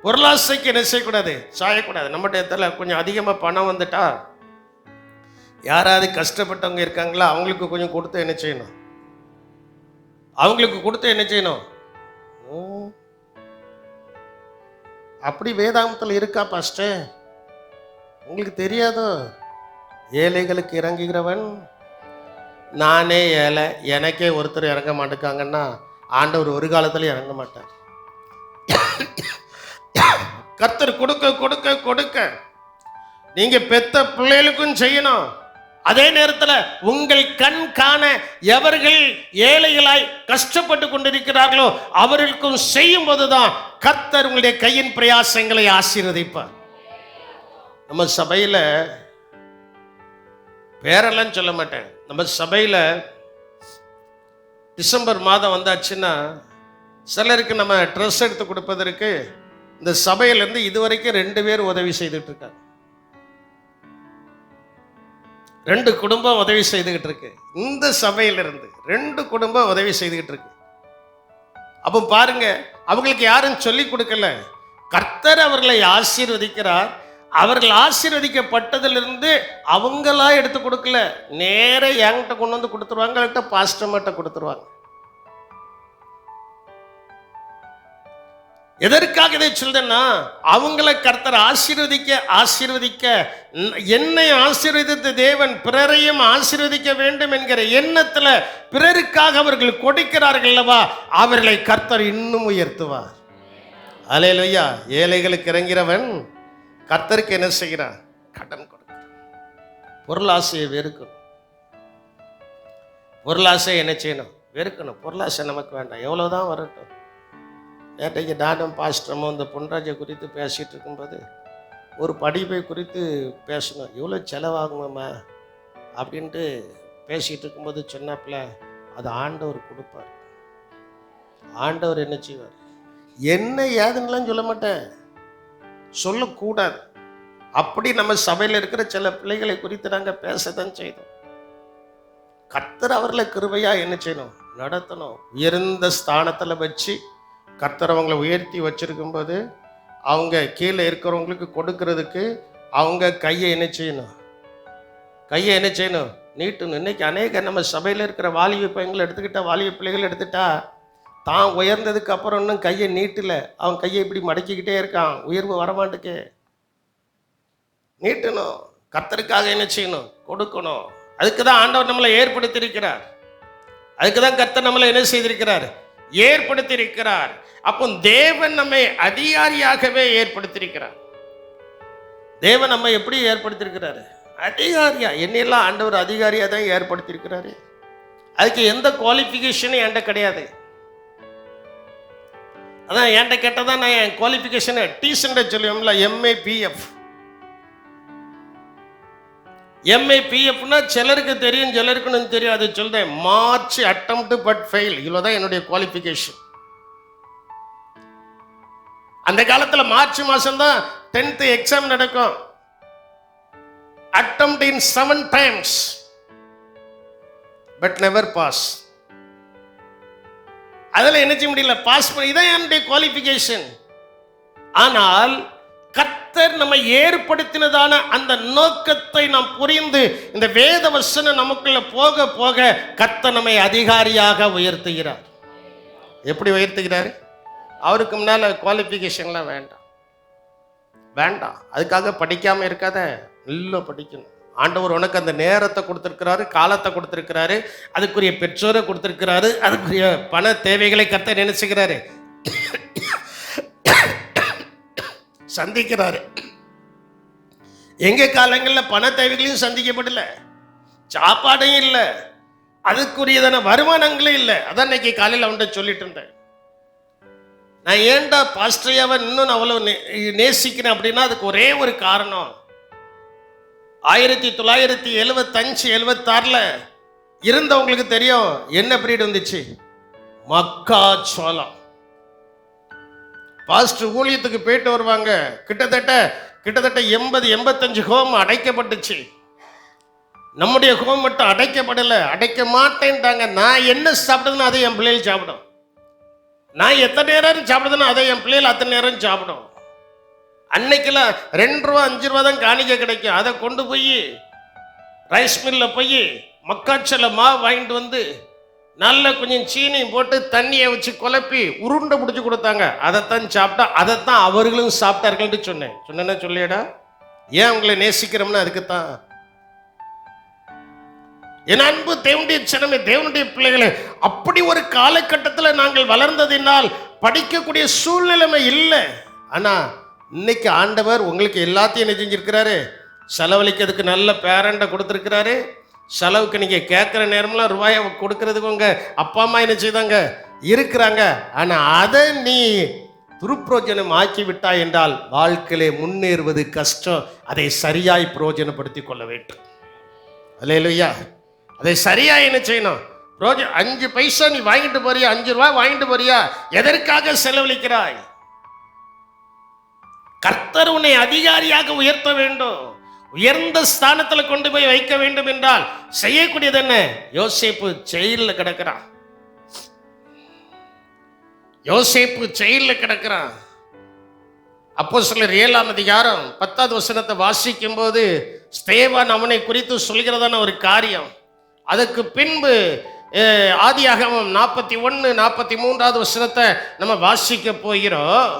பொருளாசைக்கு என்ன செய்யக்கூடாது? சாயக்கூடாது. நம்மகிட்ட இடத்துல கொஞ்சம் அதிகமாக பணம் வந்துட்டா, யாராவது கஷ்டப்பட்டவங்க இருக்காங்களா, அவங்களுக்கு கொஞ்சம் கொடுத்து என்ன செய்யணும்? அப்படி வேதாகமத்தில் இருக்கா பாஸ்டர்? உங்களுக்கு தெரியாதோ? ஏழைகளுக்கு இறங்குகிறவன் நானே ஏழை, எனக்கே ஒருத்தர் இறங்க மாட்டேங்காங்கன்னா ஆண்டவர் ஒரு காலத்தில் இறங்க மாட்டார். கர்த்தர் கொடுக்க கொடுக்க கொடுக்க நீங்க பெத்த பிள்ளைகளுக்கும் செய்யணும். அதே நேரத்தில் உங்கள் கண் காண எவர்கள் ஏழைகளாய் கஷ்டப்பட்டு கொண்டிருக்கிறார்களோ அவர்களுக்கும் செய்யும் போதுதான் கர்த்தர் உங்களுடைய கையின் பிரயாசங்களை ஆசீர்வதிப்பார். நம்ம சபையில் பேரெல்லாம் சொல்ல மாட்டேன், நம்ம சபையில் டிசம்பர் மாதம் வந்தாச்சுன்னா சிலருக்கு நம்ம ட்ரெஸ் எடுத்து கொடுப்பதற்கு இந்த சபையிலேருந்து இதுவரைக்கும் 2 பேர் உதவி செய்துட்டு இருக்காங்க. 2 குடும்பம் உதவி செய்துகிட்டு இருக்கு. இந்த சபையிலிருந்து 2 குடும்பம் உதவி செய்துகிட்டு இருக்கு. அப்போ பாருங்க, அவங்களுக்கு யாரும் சொல்லி கொடுக்கல, கர்த்தர் அவர்களை ஆசீர்வதிக்கிறார். அவர்கள் ஆசீர்வதிக்கப்பட்டதிலிருந்து அவங்களா எடுத்து கொடுக்கல, நேர என்கிட்ட கொண்டு வந்து கொடுத்துருவாங்க, பாஸ்டர்கிட்ட கொடுத்துருவாங்க. எதற்காக இதை சொல்றேன்னா, அவங்களை கர்த்தர் ஆசீர்வதிக்க என்னை ஆசீர்வதித்த தேவன் பிறரையும் ஆசீர்வதிக்க வேண்டும் என்கிற எண்ணத்துல பிறருக்காக அவர்கள் கொடுக்கிறார்கள் அல்லவா, அவர்களை கர்த்தர் இன்னும் உயர்த்துவார். அல்லேலூயா. ஏழைகளுக்கு இறங்கிறவன் கர்த்தருக்கு என்ன செய்கிறான்? கடன் கொடுக்கிறான். பொருளாசையை வெறுக்கணும். பொருளாசை என்ன செய்யணும்? வெறுக்கணும். பொருளாசை நமக்கு வேண்டாம், எவ்வளவுதான் வரட்டும். நேற்றைக்கு நானும் பாஸ்டரும் இந்த பொன்ராஜை குறித்து பேசிகிட்டு இருக்கும்போது ஒரு படிப்பை குறித்து பேசணும், எவ்வளோ செலவாகுமாம்மா அப்படின்ட்டு பேசிகிட்டு இருக்கும்போது சொன்னாப்புல, அது ஆண்டவர் கொடுப்பார். ஆண்டவர் என்ன செய்வார்? என்ன ஏதுன்னெலாம் சொல்ல மாட்டேன், சொல்லக்கூடாது. அப்படி நம்ம சபையில் இருக்கிற சில பிள்ளைகளை குறித்து நாங்கள் பேசத்தான் செய்தோம். கர்த்தர் அவர்களை கிருபையாக என்ன செய்யணும்? நடத்தணும். உயர்ந்த ஸ்தானத்தில் வச்சு கர்த்தர் அவங்களை உயர்த்தி வச்சிருக்கும்போது அவங்க கீழே இருக்கிறவங்களுக்கு கொடுக்கறதுக்கு அவங்க கையை என்ன செய்யணும்? நீட்டணும். இன்னைக்கு அநேக நம்ம சபையில் இருக்கிற வாலிப பையங்களை எடுத்துக்கிட்டா, வாலிப பிள்ளைகள் எடுத்துட்டா, தான் உயர்ந்ததுக்கு அப்புறம் இன்னும் கையை நீட்டலை, அவன் கையை இப்படி மடக்கிக்கிட்டே இருக்கான், உயர்வு வரமாட்டுக்கு. நீட்டணும். கர்த்தருக்காக என்ன செய்யணும்? கொடுக்கணும். அதுக்கு தான் ஆண்டவர் நம்மளை ஏற்படுத்தியிருக்கிறார். அதுக்கு தான் கர்த்தர் நம்மளை என்ன செய்திருக்கிறார்? ஏற்படுத்தியிருக்கிறார். அப்போ தேவன் நம்மை அதிகாரியாகவே ஏற்படுத்தியிருக்கிறார். தேவன் நம்ம எப்படி ஏற்படுத்தியிருக்கிறாரு? அதிகாரியா? என்னெல்லாம் ஆண்டவர் அதிகாரியா தான் ஏற்படுத்தியிருக்கிறாரு. அதுக்கு எந்த குவாலிஃபிகேஷனும் என்கிட்ட கிடையாது. அதான் என்கிட்ட கேட்டதான் நான் என் குவாலிஃபிகேஷனை டீசெண்டா சொல்லுவோம்ல, MAPF. MAPFனா சிலருக்கு தெரியும், சிலருக்கு தெரியாது. சொல்றேன், மார்ச் அட்டெம்ப்ட் பட் ஃபெயில், இவ்வளவுதான் என்னுடைய குவாலிஃபிகேஷன். அந்த காலத்துல மார்ச் மாசம் தான் 10th எக்ஸாம் நடக்கும். attempt in 7 times but never pass. அதில் என்ன செய்ய முடியல, பாஸ் பண்ண. இதான் என்னுடைய குவாலிஃபிகேஷன். ஆனால் கர்த்தர் நம்ம ஏற்படுத்தினதான அந்த நோக்கத்தை நாம் புரிந்து இந்த வேத வசனம் நமக்குள்ள போக போக கர்த்தர் நம்மை அதிகாரியாக உயர்த்துகிறார். எப்படி உயர்த்துகிறார்? அவருக்கு முன்னால குவாலிஃபிகேஷன்லாம் வேண்டாம், வேண்டாம். அதுக்காக படிக்காம இருக்காத, நல்லா படிக்கணும். ஆண்டவர் உனக்கு அந்த நேரத்தை கொடுத்திருக்கிறாரு, காலத்தை கொடுத்திருக்கிறாரு, அதுக்குரிய பெற்றோரை கொடுத்திருக்கிறாரு, அதுக்குரிய பண தேவைகளை கர்த்தர் நினைச்சுக்கிறாரு, சந்திக்கிறாரு. எங்க காலங்களில் பண தேவைகளையும் சந்திக்கப்படல, சாப்பாடையும் இல்லை, அதுக்குரியதான வருமானங்களும் இல்லை. அதான் இன்னைக்கு காலையில் அவன்கிட்ட சொல்லிட்டு இருந்தேன், நான் ஏன்டா பாஸ்டரையாவை இன்னும் நான் அவ்வளோ நேசிக்கிறேன் அப்படின்னா அதுக்கு ஒரே ஒரு காரணம். 1975-76 இருந்தவங்களுக்கு தெரியும் என்ன பீரியட் வந்துச்சு, மக்காச்சோளம். பாஸ்டர் ஊழியத்துக்கு போயிட்டு வருவாங்க, கிட்டத்தட்ட 80-85 ஹோம் அடைக்கப்பட்டுச்சு. நம்முடைய ஹோம் மட்டும் அடைக்கப்படலை, அடைக்க மாட்டேன்ட்டாங்க. நான் என்ன சாப்பிடுதுன்னு அதை என் பிள்ளைகள் சாப்பிடும், நான் எத்தனை நேரம் சாப்பிடுதுன்னு அதை என் பிள்ளைகள் அத்தனை நேரம் சாப்பிடும். அன்னைக்கெல்லாம் 2 ரூபா 5 ரூபா தான் காணிக்க கிடைக்கும். அதை கொண்டு போய் ரைஸ் மில்லில் போய் மக்காச்சோள மாவு வாங்கிட்டு வந்து நல்ல கொஞ்சம் சீனி போட்டு தண்ணியை வச்சு குழப்பி உருண்டை பிடிச்சி கொடுத்தாங்க. அதைத்தான் சாப்பிட்டா, அதைத்தான் அவர்களும் சாப்பிட்டார்கள்னு சொன்னேன்னா சொல்லியடா. ஏன் அவங்களை நேசிக்கிறோம்னா அதுக்குத்தான். என் அன்பு தேவனுடைய ஜனமே, தேவனுடைய பிள்ளைகளே, அப்படி ஒரு காலகட்டத்தில் நாங்கள் வளர்ந்ததினால் படிக்கக்கூடிய சூழ்நிலைமை இல்லை. ஆனால் இன்னைக்கு ஆண்டவர் உங்களுக்கு எல்லாத்தையும் என்ன செஞ்சிருக்கிறாரு, செலவழிக்கிறதுக்கு நல்ல பேரண்டை கொடுத்துருக்கிறாரு. செலவுக்கு நீங்கள் கேட்குற நேரம்லாம் ரூபாயை கொடுக்கறதுக்கு உங்கள் அப்பா அம்மா என்ன செய்தாங்க, இருக்கிறாங்க. ஆனால் அதை நீ துருப்பிரோஜனம் ஆக்கி விட்டாய் என்றால் வாழ்க்கையிலே முன்னேறுவது கஷ்டம். அதை சரியாய் பிரயோஜனப்படுத்தி கொள்ள வேண்டும். அல்லேலூயா. அதை சரியா என்ன செய்யணும், 5 பைசா நீ வாங்கிட்டு போறியா, 5 ரூபா வாங்கிட்டு போறியா, எதற்காக செலவழிக்கிறாய்? கர்த்தர் உன்னை அதிகாரியாக உயர்த்த வேண்டும், உயர்ந்த ஸ்தானத்தில் கொண்டு போய் வைக்க வேண்டும் என்றால் செய்யக்கூடியது என்ன? யோசேப்பு ஜெயிலில் கிடக்கிறான், யோசேப்பு ஜெயிலில் கிடக்கிறான். அப்போஸ்தலர் 7ஆம் அதிகாரம் 10வது வசனத்தை வாசிக்கும் போது ஸ்தேவான் அவனை குறித்து சொல்கிறதான ஒரு காரியம். அதுக்கு பின்பு ஆதியாகமம் 41-43வது வசனத்தை நம்ம வாசிக்க போகிறோம்.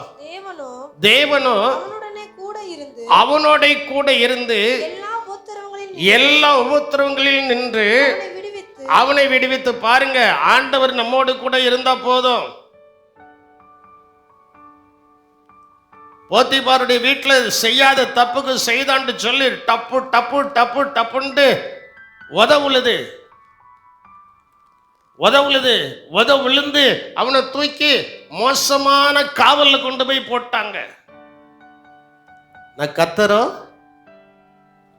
தேவனோ அவனோட கூட இருந்து எல்லா உபத்திரவங்களில் நின்று அவனை விடுவித்து. பாருங்க, ஆண்டவர் நம்மோடு கூட இருந்தா போதும். போத்திபாருடைய வீட்டில் செய்யாத தப்புக்கு செய்தான்னு சொல்லி டப்பு டப்பு டப்பு டப்புண்டு உதவுழுது விழுந்து அவனை தூக்கி மோசமான காவல்ல கொண்டு போய் போட்டாங்க. நான் கர்த்தரோ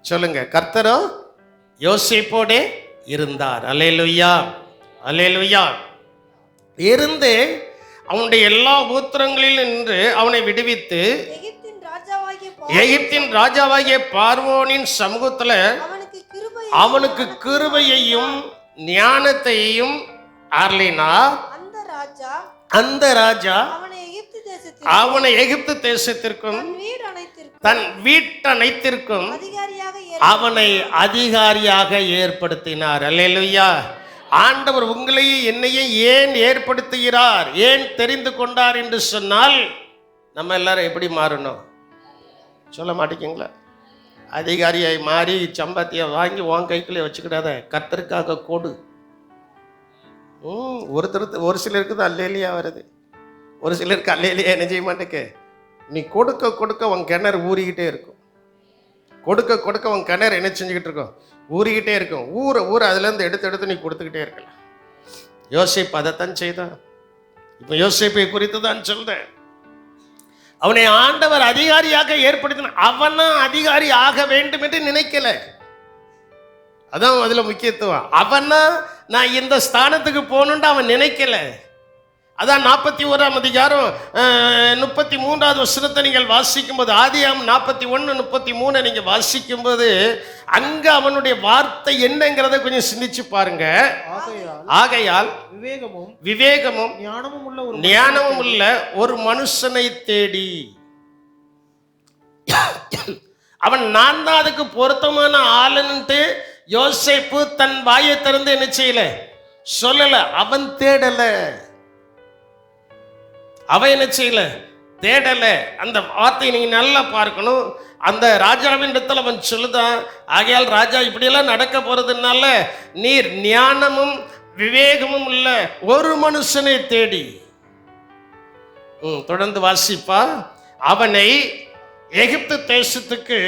சொல்லுங்க, கர்த்தரோ யோசேப்போடே இருந்தார். அல்லேலூயா, அல்லேலூயா. இருந்து அவனுடைய எல்லா உபத்திரங்களில் நின்று அவனை விடுவித்து எகிப்தின் ராஜாவாகிய பார்வோனின் சமூகத்துல அவனுக்கு கிருபையையும் ஞானத்தையும் அருளினார். அந்த ராஜா அவனை எகிப்து தேசத்திற்கும் தன் வீட்டனைத்திற்கும் அவனை அதிகாரியாக ஏற்படுத்தினார். அல்லேலூயா. ஆண்டவர் உங்களையும் என்னையும் ஏன் ஏற்படுத்துகிறார், ஏன் தெரிந்து கொண்டார் என்று சொன்னால் நம்ம எல்லாரும் எப்படி மாறணும் சொல்ல மாட்டேங்களா? அதிகாரியாய் மாறி சம்பாத்தியை வாங்கி உன் கைக்குள்ளே வச்சுக்கிடாத, கர்த்தருக்காக கொடு. ஒரு சிலருக்கு தான் அல்லேலியா வருது, ஒரு சிலருக்கு அல்லேலியா என்ன செய்ய மாட்டேங்க. நீ கொடுக்க கொடுக்க உன் கிணறு ஊறிக்கிட்டே இருக்கும். கொடுக்க கொடுக்க உன் கிணறு என்ன செஞ்சுக்கிட்டு இருக்கும், ஊறிக்கிட்டே இருக்கும். ஊற அதுலேருந்து எடுத்து நீ கொடுத்துக்கிட்டே இருக்கலாம். யோசேப்பு அதைத்தான் செய்தான். இப்போ யோசேப்பை குறித்து தான் சொல்றேன். அவனை ஆண்டவர் அதிகாரியாக ஏற்படுத்தினார். அவனா அதிகாரி ஆக வேண்டும் என்று நினைக்கல. அதான் அதுல முக்கியத்துவம். அவனா நான் இந்த ஸ்தானத்துக்கு போகணும்னு அவன் நினைக்கல. அதான் 41ஆம் அதிகாரம் 33வது வசனத்தை நீங்கள் வாசிக்கும் போது, ஆதியாகமம் 41:33 நீங்க வாசிக்கும் போது அங்க அவனுடைய வார்த்தை என்னங்கிறத கொஞ்சம் சிந்திச்சு பாருங்க. ஆகையால் விவேகமும் ஞானமும் உள்ள ஒரு மனுஷனை தேடி, அவன் நான் தான் அதுக்கு பொருத்தமான ஆளுன்ட்டு யோசேப்பு தன் வாயை திறந்து என்ன செய்யல, சொல்லல. அவன் தேடல, அவன் என்ன செய்யல, தேடல. அந்த வார்த்தையை நீங்க நல்லா பார்க்கணும். அந்த ராஜாவின் இடத்துல அவன் சொல்லுதான், ஆகையால் ராஜா இப்படியெல்லாம் நடக்க போறதுனால நீர் ஞானமும் விவேகமும் உள்ள ஒரு மனுஷனை தேடி. தொடர்ந்து வாசிப்பா. அவனை எகிப்து தேசத்துக்கு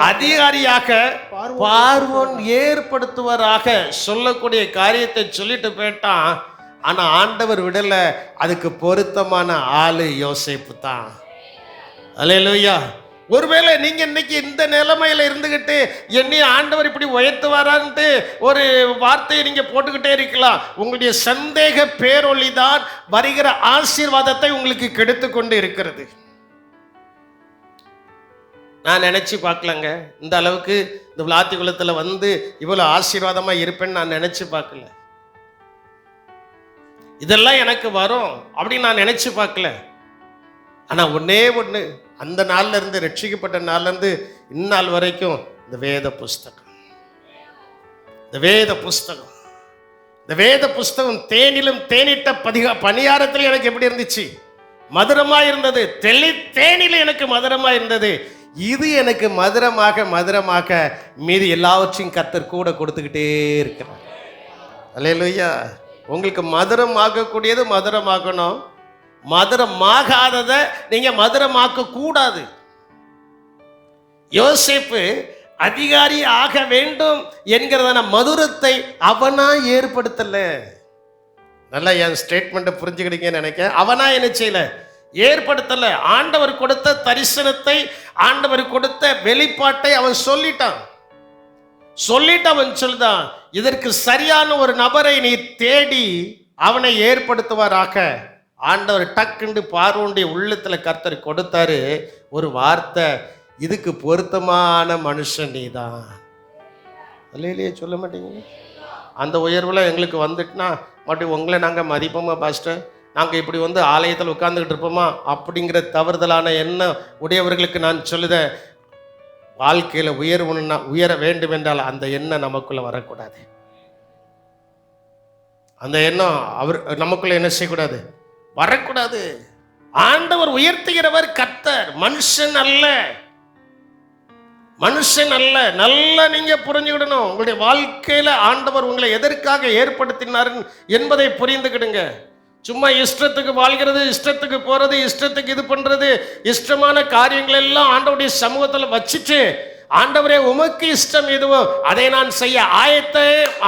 அதிகாரியாக பார்வோன் ஏற்படுத்துவராக சொல்லக்கூடிய காரியத்தை சொல்லிட்டு போயிட்டான். ஆனா ஆண்டவர் விடல. அதுக்கு பொருத்தமான ஆளு யோசேப்பு தான். அல்லேலூயா. ஒருவேளை நீங்க இன்னைக்கு இந்த நிலைமையில இருந்துகிட்டு என்னைய ஆண்டவர் இப்படி உயர்த்துவாரான்ட்டு ஒரு வார்த்தையை நீங்க போட்டுக்கிட்டே இருக்கலாம். உங்களுடைய சந்தேக பேரொளிதான் வருகிற ஆசீர்வாதத்தை உங்களுக்கு கெடுத்து கொண்டு இருக்கிறது. நான் நினைச்சு பார்க்கலங்க, இந்த அளவுக்கு இந்த விளாத்தி குலத்துல வந்து இவ்வளவு ஆசீர்வாதமா இருப்பேன்னு நான் நினைச்சு பார்க்கல. இதெல்லாம் எனக்கு வரும் அப்படின்னு நான் நினைச்சு பார்க்கல. ஆனா ஒன்னே ஒண்ணு, அந்த நாள்ல இருந்து, ரட்சிக்கப்பட்ட நாள்ல இருந்து இந்நாள் வரைக்கும் இந்த வேத புஸ்தகம், இந்த வேத புஸ்தகம் தேனிலும் தேனிட்ட பணியாரத்தில் எனக்கு எப்படி இருந்துச்சு, மதுரமா இருந்தது. தேனில எனக்கு மதுரமா இருந்தது. இது எனக்கு மதுரமாக மீதி எல்லாவற்றையும் கர்த்தர் கூட கொடுத்துக்கிட்டே இருக்கிறார். அல்லேலூயா. உங்களுக்கு மதுரம் ஆகக்கூடியது மதுரமாகணும், மதுரமாகாததை நீங்க மதுரமாக்க கூடாது. யோசேப்பு அதிகாரி ஆக வேண்டும் என்கிறதான மதுரத்தை அவனா ஏற்படுத்தல. நல்லா என் ஸ்டேட்மெண்ட்டை புரிஞ்சுக்கிட்டீங்கன்னு நினைக்கிறேன். அவனா என்ன செய்யல, ஏற்படுத்தல. ஆண்டவர் கொடுத்த தரிசனத்தை, ஆண்டவர் கொடுத்த வெளிப்பாட்டை அவன் சொல்லிட்டான். அவன் சொல்லுதான், இதற்கு சரியான ஒரு நபரை நீ தேடி அவனை ஏற்படுத்துவாராக. ஆண்டவர் டக்குண்டு பார்வோனுடைய உள்ளத்துல கர்த்தர் கொடுத்தாரு ஒரு வார்த்தை, இதுக்கு பொருத்தமான மனுஷன் நீதான். இல்லையே சொல்ல மாட்டீங்க? அந்த உயர்வுல எங்களுக்கு வந்துட்டுனா மறுபடியும் உங்களை நாங்க மதிப்போமா பாஸ்டர், நாங்க இப்படி வந்து ஆலயத்தில் உட்கார்ந்துக்கிட்டு இருப்போமா அப்படிங்கிற தவறுதலான எண்ணம் உடையவர்களுக்கு நான் சொல்லுதேன், வாழ்க்கையில உயர வேண்டும் என்றால் அந்த எண்ணம் நமக்குள்ள வரக்கூடாது. அந்த எண்ணம் நமக்குள்ள என்ன செய்யக்கூடாது, வரக்கூடாது. ஆண்டவர் உயர்த்துகிறவர் கர்த்தர், மனுஷன் அல்ல. நல்லா நீங்க புரிஞ்சுக்கிடணும். உங்களுடைய வாழ்க்கையில ஆண்டவர் உங்களை எதற்காக ஏற்படுத்தினார் என்பதை புரிந்துக்கிடுங்க. சும்மா இஷ்டத்துக்கு வாழ்கிறது, இஷ்டத்துக்கு போறது, இஷ்டத்துக்கு இது பண்றது, இஷ்டமான காரியங்கள் எல்லாம் ஆண்டவருடைய சமூகத்தில் வச்சுட்டு, ஆண்டவரே உமக்கு இஷ்டம் எதுவோ அதை நான் செய்ய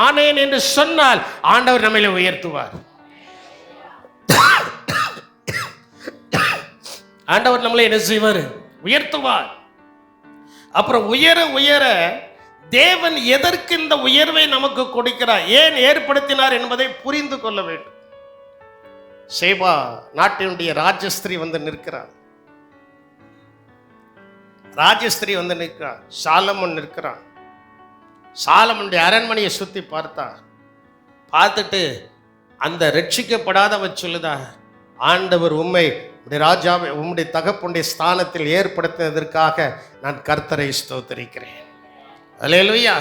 ஆனேன் என்று சொன்னால் ஆண்டவர் நம்மளை உயர்த்துவார். ஆண்டவர் நம்மளை என்ன செய்வார், உயர்த்துவார். அப்புறம் உயர தேவன் எதற்கு இந்த உயர்வை நமக்கு கொடுக்கிறார், ஏன் ஏற்படுத்தினார் என்பதை புரிந்து கொள்ள வேண்டும். சேபா நாட்டினுடைய ராஜஸ்திரி வந்து நிற்கிறார். சாலமன் நிற்கிறான். சாலமனுடைய அரண்மனையை சுத்தி பார்த்துட்டு அந்த ரட்சிக்கப்படாதவ சொல்லுதா, ஆண்டவர் உம்மை ராஜாவை உம்முடைய தகப்பனுடைய ஸ்தானத்தில் ஏற்படுத்தினதற்காக நான் கர்த்தரை ஸ்தோத்திரிக்கிறேன். அல்லேலூயா.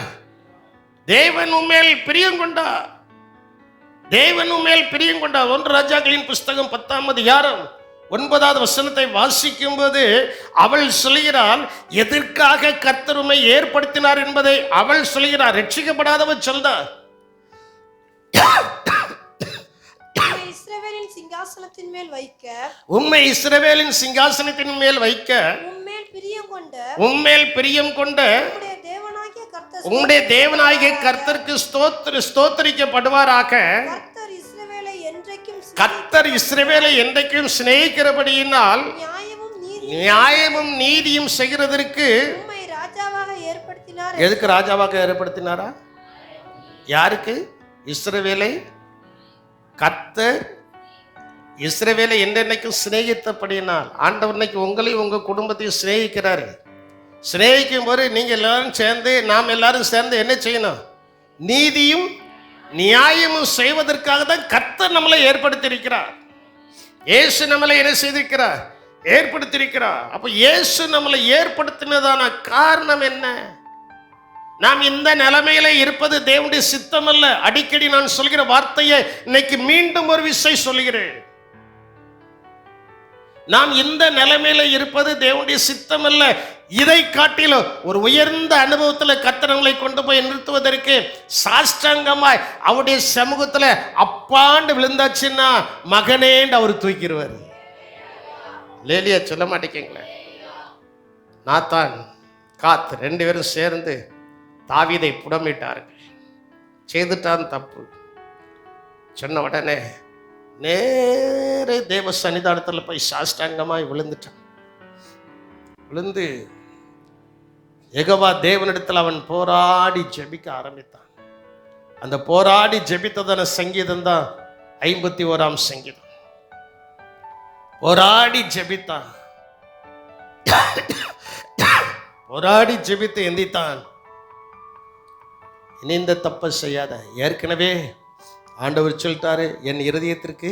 தேவன் உம்மேல் பிரியம் கொண்டார். 1 ராஜாக்களின் புஸ்தகம் 10ஆம் அதிகாரம் 9வது வசனத்தை வாசிக்கும் போது அவள் சொல்கிறாள், எதற்காக கர்த்தர் உம்மை ஏற்படுத்தினார் என்பதை அவள் சொல்கிறார். ரட்சிக்கப்படாதவள் சொல்றார், உம்மை இஸ்ரவேலின் சிங்காசனத்தின் மேல் வைக்க உம்மேல் பிரியம் கொண்ட உம்முடைய தேவனாகிய கர்த்தருக்கு ஸ்தோத்திரிக்கப்படுவாராக. கர்த்தர் இஸ்ரவேலை என்றைக்கும் சிநேகிக்கிறபடியினால் நியாயமும் நீதியும் செய்கிறதற்கு எதுக்கு ராஜாவாக ஏற்படுத்தினாரா? யாருக்கு? இஸ்ரவேலை. கர்த்தர் இஸ்ரவேலை என்றென்னைக்கும் சிநேகித்தபடியினால் ஆண்டவர் இன்னைக்கு உங்களையும் உங்க குடும்பத்தையும் சிநேகிக்கிறாரு. சிநேகிக்கும் போது நீங்க எல்லாரும் சேர்ந்து, நாம் எல்லாரும் சேர்ந்து என்ன செய்யணும்? நீதியும் நியாயமும் செய்வதற்காக தான் கர்த்தர் நம்மளை ஏற்படுத்தியிருக்கிறார். இயேசு நம்மளை என்ன செய்திருக்கிறார்? ஏற்படுத்தியிருக்கிறார். அப்ப இயேசு நம்மளை ஏற்படுத்தினதான காரணம் என்ன? நாம் இந்த நிலைமையில இருப்பது தேவனுடைய சித்தம் அல்ல. அடிக்கடி நான் சொல்கிற வார்த்தையை இன்னைக்கு மீண்டும் ஒரு விஷயம் சொல்கிறேன். நாம் இந்த நிலைமையில இருப்பது தேவனுடைய சித்தம் அல்ல. இதை காட்டிலும் ஒரு உயர்ந்த அனுபவத்தில் கர்த்தர் நம்மளை கொண்டு போய் நிறுத்துவதற்கு சாஷ்டாங்கமாய் அவருடைய சமூகத்துல அப்பாண்டு விழுந்தாச்சுன்னா மகனேண்டு அவர் தூக்கிடுவார். லேலியா சொல்ல மாட்டேங்களே. நாத்தான் காத் ரெண்டு பேரும் சேர்ந்து தாவீதை புடமிட்டார்கள். செய்துட்டான் தப்பு. சொன்ன உடனே நேர தேவ சன்னிதானத்தில் போய் சாஷ்டாங்கமாய் விழுந்துட்டான். விழுந்து யெகோவா தேவனிடத்தில் அவன் போராடி ஜெபிக்க ஆரம்பித்தான். அந்த போராடி ஜெபித்ததான சங்கீதம் தான் 51ஆம் சங்கீதம். போராடி ஜெபித்தான். போராடி ஜெபித்து எந்தித்தான். இனி இந்த தப்பை செய்யாத. ஏற்கனவே ஆண்டவர் சொல்லிட்டாரு, என் இருதயத்திற்கு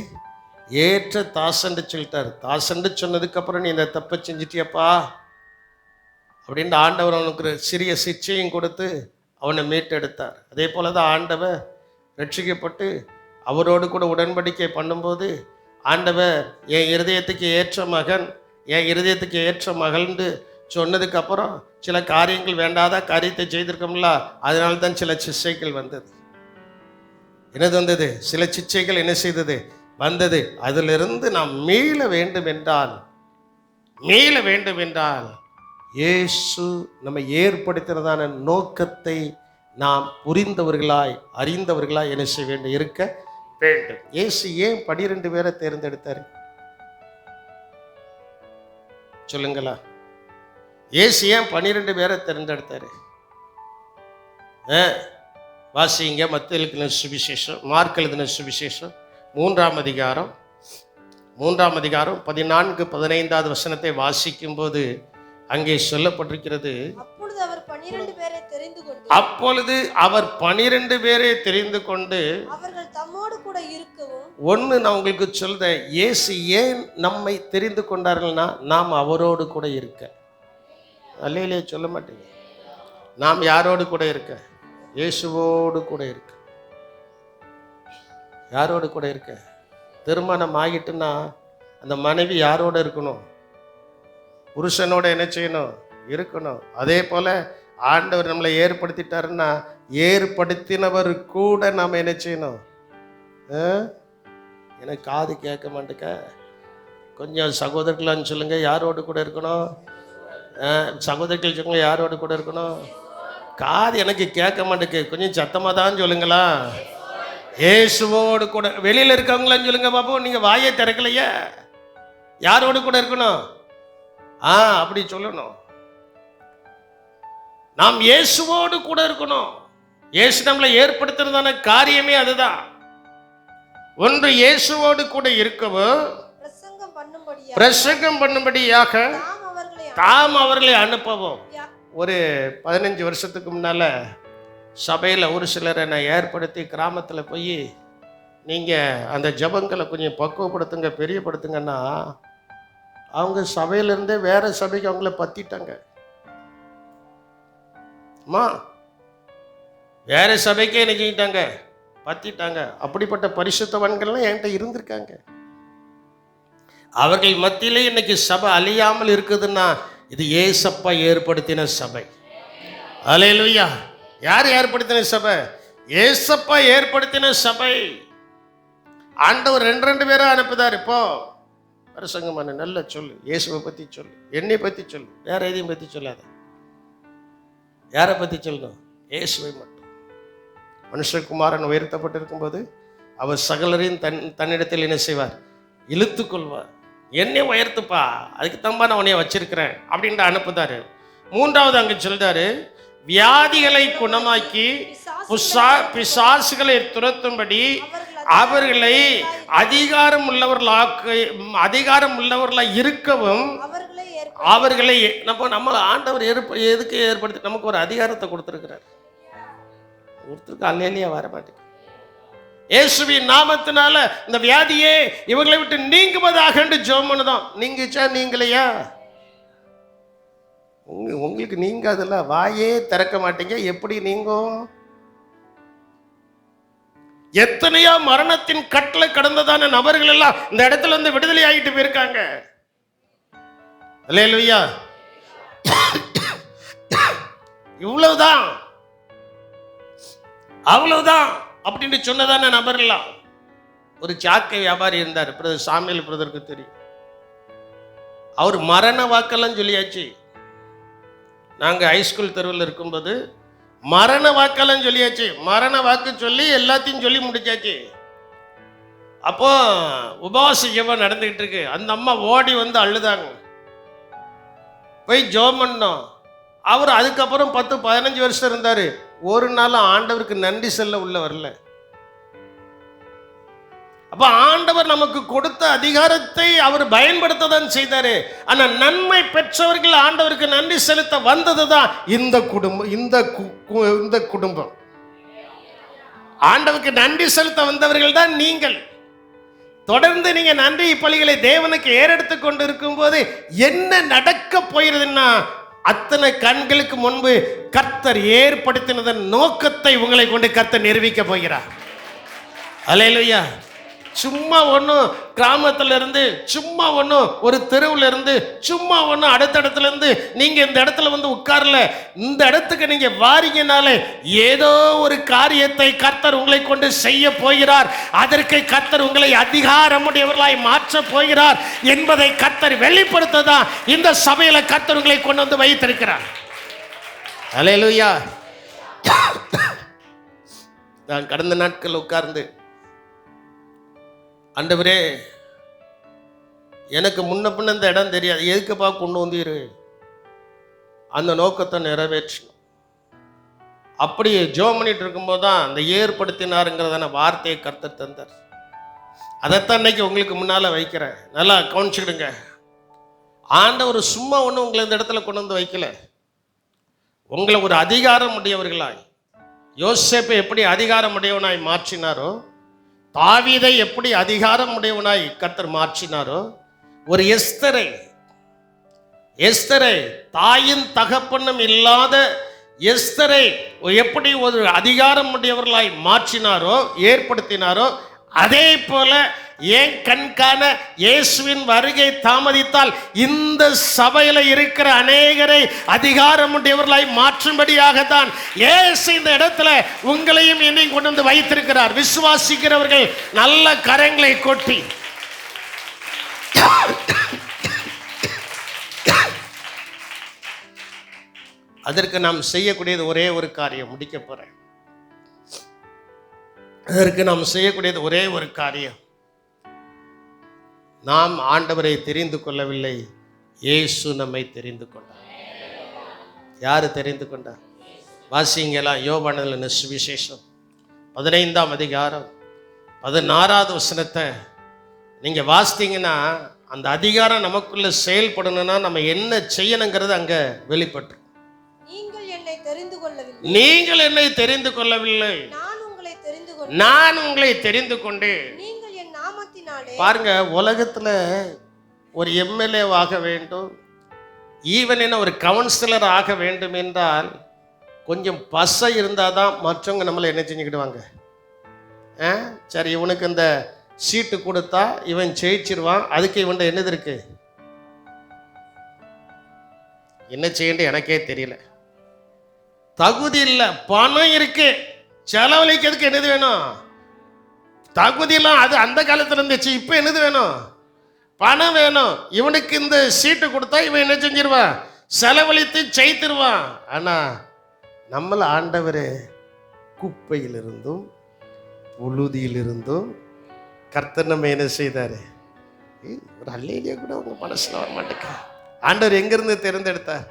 ஏற்ற தாசண்டு சொல்லிட்டாரு. தாசண்டு சொன்னதுக்கு அப்புறம் நீ இந்த தப்பை செஞ்சிட்டியப்பா அப்படின்ட்டு ஆண்டவர் அவனுக்கு சிறிய சிக்ஷையும் கொடுத்து அவனை மீட்டெடுத்தார். அதே போல தான் ஆண்டவர் ரட்சிக்கப்பட்டு அவரோடு கூட உடன்படிக்கை பண்ணும்போது ஆண்டவர் என் இருதயத்துக்கு ஏற்ற மகன், என் இருதயத்துக்கு ஏற்ற மகள்னு சொன்னதுக்கப்புறம் சில காரியங்கள் வேண்டாத காரியத்தை செய்திருக்கோம்ல, அதனால தான் சில சிக்ஷைகள் வந்தது. என்னது வந்தது? சில சிக்ஷைகள் என்ன செய்தது? வந்தது. அதிலிருந்து நாம் மீள வேண்டும் என்றால் இயேசு நம்ம ஏற்படுத்தினதான நோக்கத்தை நாம் புரிந்தவர்களாய் அறிந்தவர்களாய் என்ன செய்ய வேண்டும்? இருக்க வேண்டும். இயேசு ஏன் 12 பேரை தேர்ந்தெடுத்தாரு சொல்லுங்களா? இயேசு ஏன் 12 பேரை தேர்ந்தெடுத்தாரு? வாசிங்க. மத்தேயு எழுதின சுவிசேஷம், மார்க் எழுதின சுவிசேஷம் 3ஆம் அதிகாரம் 14-15 வசனத்தை வாசிக்கும் போது அங்கே சொல்லப்பட்டிருக்கிறது, அப்பொழுது அவர் 12 பேரை தெரிந்து கொண்டு அவர்கள் தம்மோடு கூட இருக்கவும். ஒன்று நான் உங்களுக்கு சொல்றேன், இயேசு ஏன் நம்மை தெரிந்து கொண்டார்கள்னா நாம் அவரோடு கூட இருக்க. அல்லையிலே சொல்ல மாட்டீங்க. நாம் யாரோடு கூட இருக்க? இயேசுவோடு கூட இருக்க. யாரோடு கூட இருக்க? திருமணம் ஆகிட்டுன்னா அந்த மனைவி யாரோட இருக்கணும்? புருஷனோட என்ன செய்யணும்? இருக்கணும். அதே போல ஆண்டவர் நம்மளை ஏற்படுத்திட்டாருன்னா ஏற்படுத்தினவர் கூட நாம் என்ன செய்யணும்? எனக்கு காது கேட்க மாட்டேக்க. கொஞ்சம் சகோதரர்களான்னு சொல்லுங்க, யாரோடு கூட இருக்கணும்? சகோதரர்கள் சொல்லுங்க, யாரோடு கூட இருக்கணும்? காது எனக்கு கேட்க மாட்டேக்கு, கொஞ்சம் சத்தமாக தான் சொல்லுங்களா. இயேசுவோடு கூட. வெளியில் இருக்கவங்களான்னு சொல்லுங்க பாப்போம். நீங்கள் வாயை திறக்கலையே. யாரோடு கூட இருக்கணும்? அப்படி சொல்லணும். நாம் இயேசுவோடு கூட இருக்கணும். இயேசு நம்மளை ஏற்படுத்துறதான காரியமே அதுதான். ஒன்று இயேசுவோடு கூட இருக்கவும், பிரசங்கம் பண்ணும்படியாக தாம் அவர்களை அனுப்பவும். ஒரு 15 வருஷத்துக்கு முன்னால சபையில் ஒரு சிலரை நான் ஏற்படுத்தி கிராமத்தில் போய் நீங்கள் அந்த ஜபங்களை கொஞ்சம் பக்குவப்படுத்துங்க, பெரியப்படுத்துங்கன்னா அவங்க சபையிலேருந்தே வேற சபைக்கு அவங்கள பற்றிட்டாங்க. அம்மா வேற சபைக்கே என்ன செஞ்சிட்டாங்க? பற்றிட்டாங்க. அப்படிப்பட்ட பரிசுத்தவான்கள்லாம் என்கிட்ட இருந்திருக்காங்க. அவர்கள் மத்தியிலே இன்னைக்கு சபை அழியாமல் இருக்குதுன்னா இது ஏசப்பா ஏற்படுத்தின சபை. அல்லேலூயா. யார் ஏற்படுத்தின சபை? ஏசப்பா ஏற்படுத்தின சபை. ஆண்டவர் 2 பேரை அனுப்புதார். இப்போ பிரசங்கம் பண்ண, நல்லா சொல்லு, இயேசுவை பற்றி சொல்லு, என்னை பற்றி சொல்லு, வேற எதையும் பற்றி சொல்லாத. யாரை பற்றி சொல்லணும்? இயேசுவை மட்டும். மனுஷகுமாரன் உயர்த்தப்பட்டிருக்கும் போது அவர் சகலரையும் தன்னிடத்தில் என்ன செய்வார்? இழுத்து கொள்வார். என்னை உயர்த்துப்பா, அதுக்கு தம்பா நான் உன்னைய வச்சிருக்கிறேன் அப்படின்ட்டு அனுப்புதாரு. மூன்றாவது அங்க சொல்றாரு, வியாதிகளை குணமாக்கி பிசாசுகளை துரத்தும்படி அவர்களை அதிகாரம் உள்ளவர்களாக இருக்கவும் அவர்களை நம்ம ஆண்டவர் எதுக்கு ஏற்படுத்தி நமக்கு ஒரு அதிகாரத்தை கொடுத்திருக்கிறார். ஒருத்தருக்கு அல்லேலியா வர மாட்டேங்குது. இயேசுவின் நாமத்தினால இந்த வியாதியே இவர்களை விட்டு நீங்குவதாக ஜெபம் பண்ணுதோம். நீங்கிச்சா நீங்களையா? உங்களுக்கு நீங்காதுல்ல, வாயே திறக்க மாட்டீங்க, எப்படி நீங்கும்? எத்தனையோ மரணத்தின் கட்டளை கடந்ததான நபர்கள் எல்லாம் இந்த இடத்துல இருந்து விடுதலை ஆகிட்டு போயிருக்காங்க. அல்லேலூயா. இவ்வளவுதான் அவ்வளவுதான் அப்படின்னு சொன்னதான நபர்லாம். ஒரு சாக்கை வியாபாரி இருந்தார், பிரதர் சாமியல் பிரதருக்கு தெரியும். அவர் மரண வாக்கெல்லாம் சொல்லியாச்சு. நாங்கள் ஹைஸ்கூல் தெருவில் இருக்கும்போது மரண வாக்கெல்லாம் சொல்லியாச்சு. மரண வாக்கு சொல்லி எல்லாத்தையும் சொல்லி முடிச்சாச்சு. அப்போ உபவாச ஜெபம் நடந்துகிட்டு இருக்கு. அந்த அம்மா ஓடி வந்து அழுதாங்க. போய் ஜெபம் பண்ணோம். அவர் அதுக்கப்புறம் 10-15 வருஷம் இருந்தார். ஒரு நாள் ஆண்டவருக்கு நன்றி சொல்ல உள்ள வரல. அப்ப ஆண்டவர் நமக்கு கொடுத்த அதிகாரத்தை அவர் பயன்படுத்ததான் செய்தாரு. ஆனா நன்மை பெற்றவர்கள் ஆண்டவருக்கு நன்றி செலுத்த வந்ததுதான் இந்த குடும்பம். இந்த குடும்பம் ஆண்டவருக்கு நன்றி செலுத்த வந்தவர்கள் தான் நீங்கள். தொடர்ந்து நீங்க நன்றி பலிகளை தேவனுக்கு ஏறெடுத்து கொண்டு இருக்கும் போது என்ன நடக்க போயிருதுன்னா, அத்தனை கண்களுக்கு முன்பு கர்த்தர் ஏற்படுத்தினதன் நோக்கத்தை உங்களை கொண்டு கர்த்தர் நிரூபிக்க போகிறார். அல்லேலூயா. சும்மா ஒன்றும் கிராமத்துல இருந்து, சும்மா ஒன்றும் ஒரு தெருவில் இருந்து, சும்மா ஒன்றும் அடுத்த இடத்துல இருந்து நீங்க இந்த இடத்துல வந்து உட்கார்ல. இந்த இடத்துக்கு நீங்க வாரீங்கனாலே ஏதோ ஒரு காரியத்தை கர்த்தர் உங்களை கொண்டு செய்ய போகிறார். அதற்கு கர்த்தர் உங்களை அதிகாரமுடையவர்களாய் மாற்ற போகிறார் என்பதை கர்த்தர் வெளிப்படுத்ததான் இந்த சபையில கர்த்தர் உங்களை கொண்டு வந்து வைத்திருக்கிறார். அல்லேலூயா. நான் கடந்த நாட்கள் உட்கார்ந்து, ஆண்டவரே எனக்கு முன்ன பின்ன இந்த இடம் தெரியாது, எதுக்குப்பா கொண்டு வந்தீரு, அந்த நோக்கத்தை நிறைவேற்றணும். அப்படி ஜெபம் பண்ணிட்டு இருக்கும்போது தான் அந்த ஏற்படுத்தினாருங்கிறதான வார்த்தையை கர்த்தர் தந்தார். அதைத்தான் இன்னைக்கு உங்களுக்கு முன்னால வைக்கிறேன். நல்லா கவனிச்சுடுங்க. ஆண்டவர் சும்மா ஒன்றும் உங்களை இந்த இடத்துல கொண்டு வந்து வைக்கல. உங்களை ஒரு அதிகாரம் உடையவர்களாய், யோசேப்பை எப்படி அதிகாரம் உடையவனாய் மாற்றினாரோ, தாவீதை எப்படி அதிகாரம் உடையவனாய் கர்த்தர் மாற்றினாரோ, ஒரு எஸ்தரை தாயின் தகப்பனும் இல்லாத எஸ்தரை எப்படி ஒரு அதிகாரம் உடையவர்களாய் மாற்றினாரோ, ஏற்படுத்தினாரோ, அதே போல ஏன் கண்காண இயேசுவின் வருகை தாமதித்தால் இந்த சபையில இருக்கிற அநேகரை அதிகாரமுடையவர்களாய் மாற்றும்படியாகத்தான் இயேசு இந்த இடத்துல உங்களையும் என்னையும் கொண்டு வந்து வைத்திருக்கிறார். விசுவாசிக்கிறவர்கள் நல்ல கரங்களை கொட்டி அதற்கு நாம் செய்யக்கூடியது ஒரே ஒரு காரியம். முடிக்க போறேன். அதற்கு நாம் செய்யக்கூடியது ஒரே ஒரு காரியம். நாம் ஆண்டவரை தெரிந்து கொள்ளவில்லை, இயேசு நம்மை தெரிந்து கொண்டார். யாரு தெரிந்து கொண்டார்? வாசிங்களா, யோவானின் சுவிசேஷம் 15ஆம் அதிகாரம் 16வது வசனத்தை நீங்க வாசித்தீங்கன்னா, அந்த அதிகாரம் நமக்குள்ள செயல்படணும்னா நம்ம என்ன செய்யணுங்கிறது அங்க வெளிப்பட்டு. நீங்கள் என்னை தெரிந்து கொள்ளவில்லை, நான் உங்களை தெரிந்து கொண்டு. பாருங்க, உலகத்துல ஒரு எம்எல்ஏ ஆக வேண்டும், ஈவன் என்ன ஒரு கவுன்சிலர் ஆக வேண்டும் என்றால் கொஞ்சம் பசை இருந்தாதான் மற்றவங்க நம்மளை என்ன செஞ்சுக்கிடுவாங்க. சரி, இவனுக்கு இந்த சீட்டு கொடுத்தா இவன் ஜெயிச்சிருவான், அதுக்கு இவன் என்னது இருக்கு, என்ன செய்யணும் எனக்கே தெரியல, தகுதி இல்லை, பணம் இருக்கு, செலவழிக்கிறதுக்கு என்னது வேணும், தகுதியெல்லாம் அது அந்த காலத்துல இருந்துச்சு. இப்ப என்னது வேணும்? பணம் வேணும். இவனுக்கு இந்த சீட்டு கொடுத்தா இவன் என்ன செஞ்சிருவான்? செலவழித்து செய்திருவான். ஆனா நம்மள ஆண்டவர் குப்பையிலிருந்தும் புழுதியிலிருந்தும் கர்த்தர் நம்ம என்ன செய்தாரு? ஒரு அல்லேலியா கூட உங்க மனசுல வர மாட்டேங்க. ஆண்டவர் எங்கிருந்து தேர்ந்தெடுத்தார்?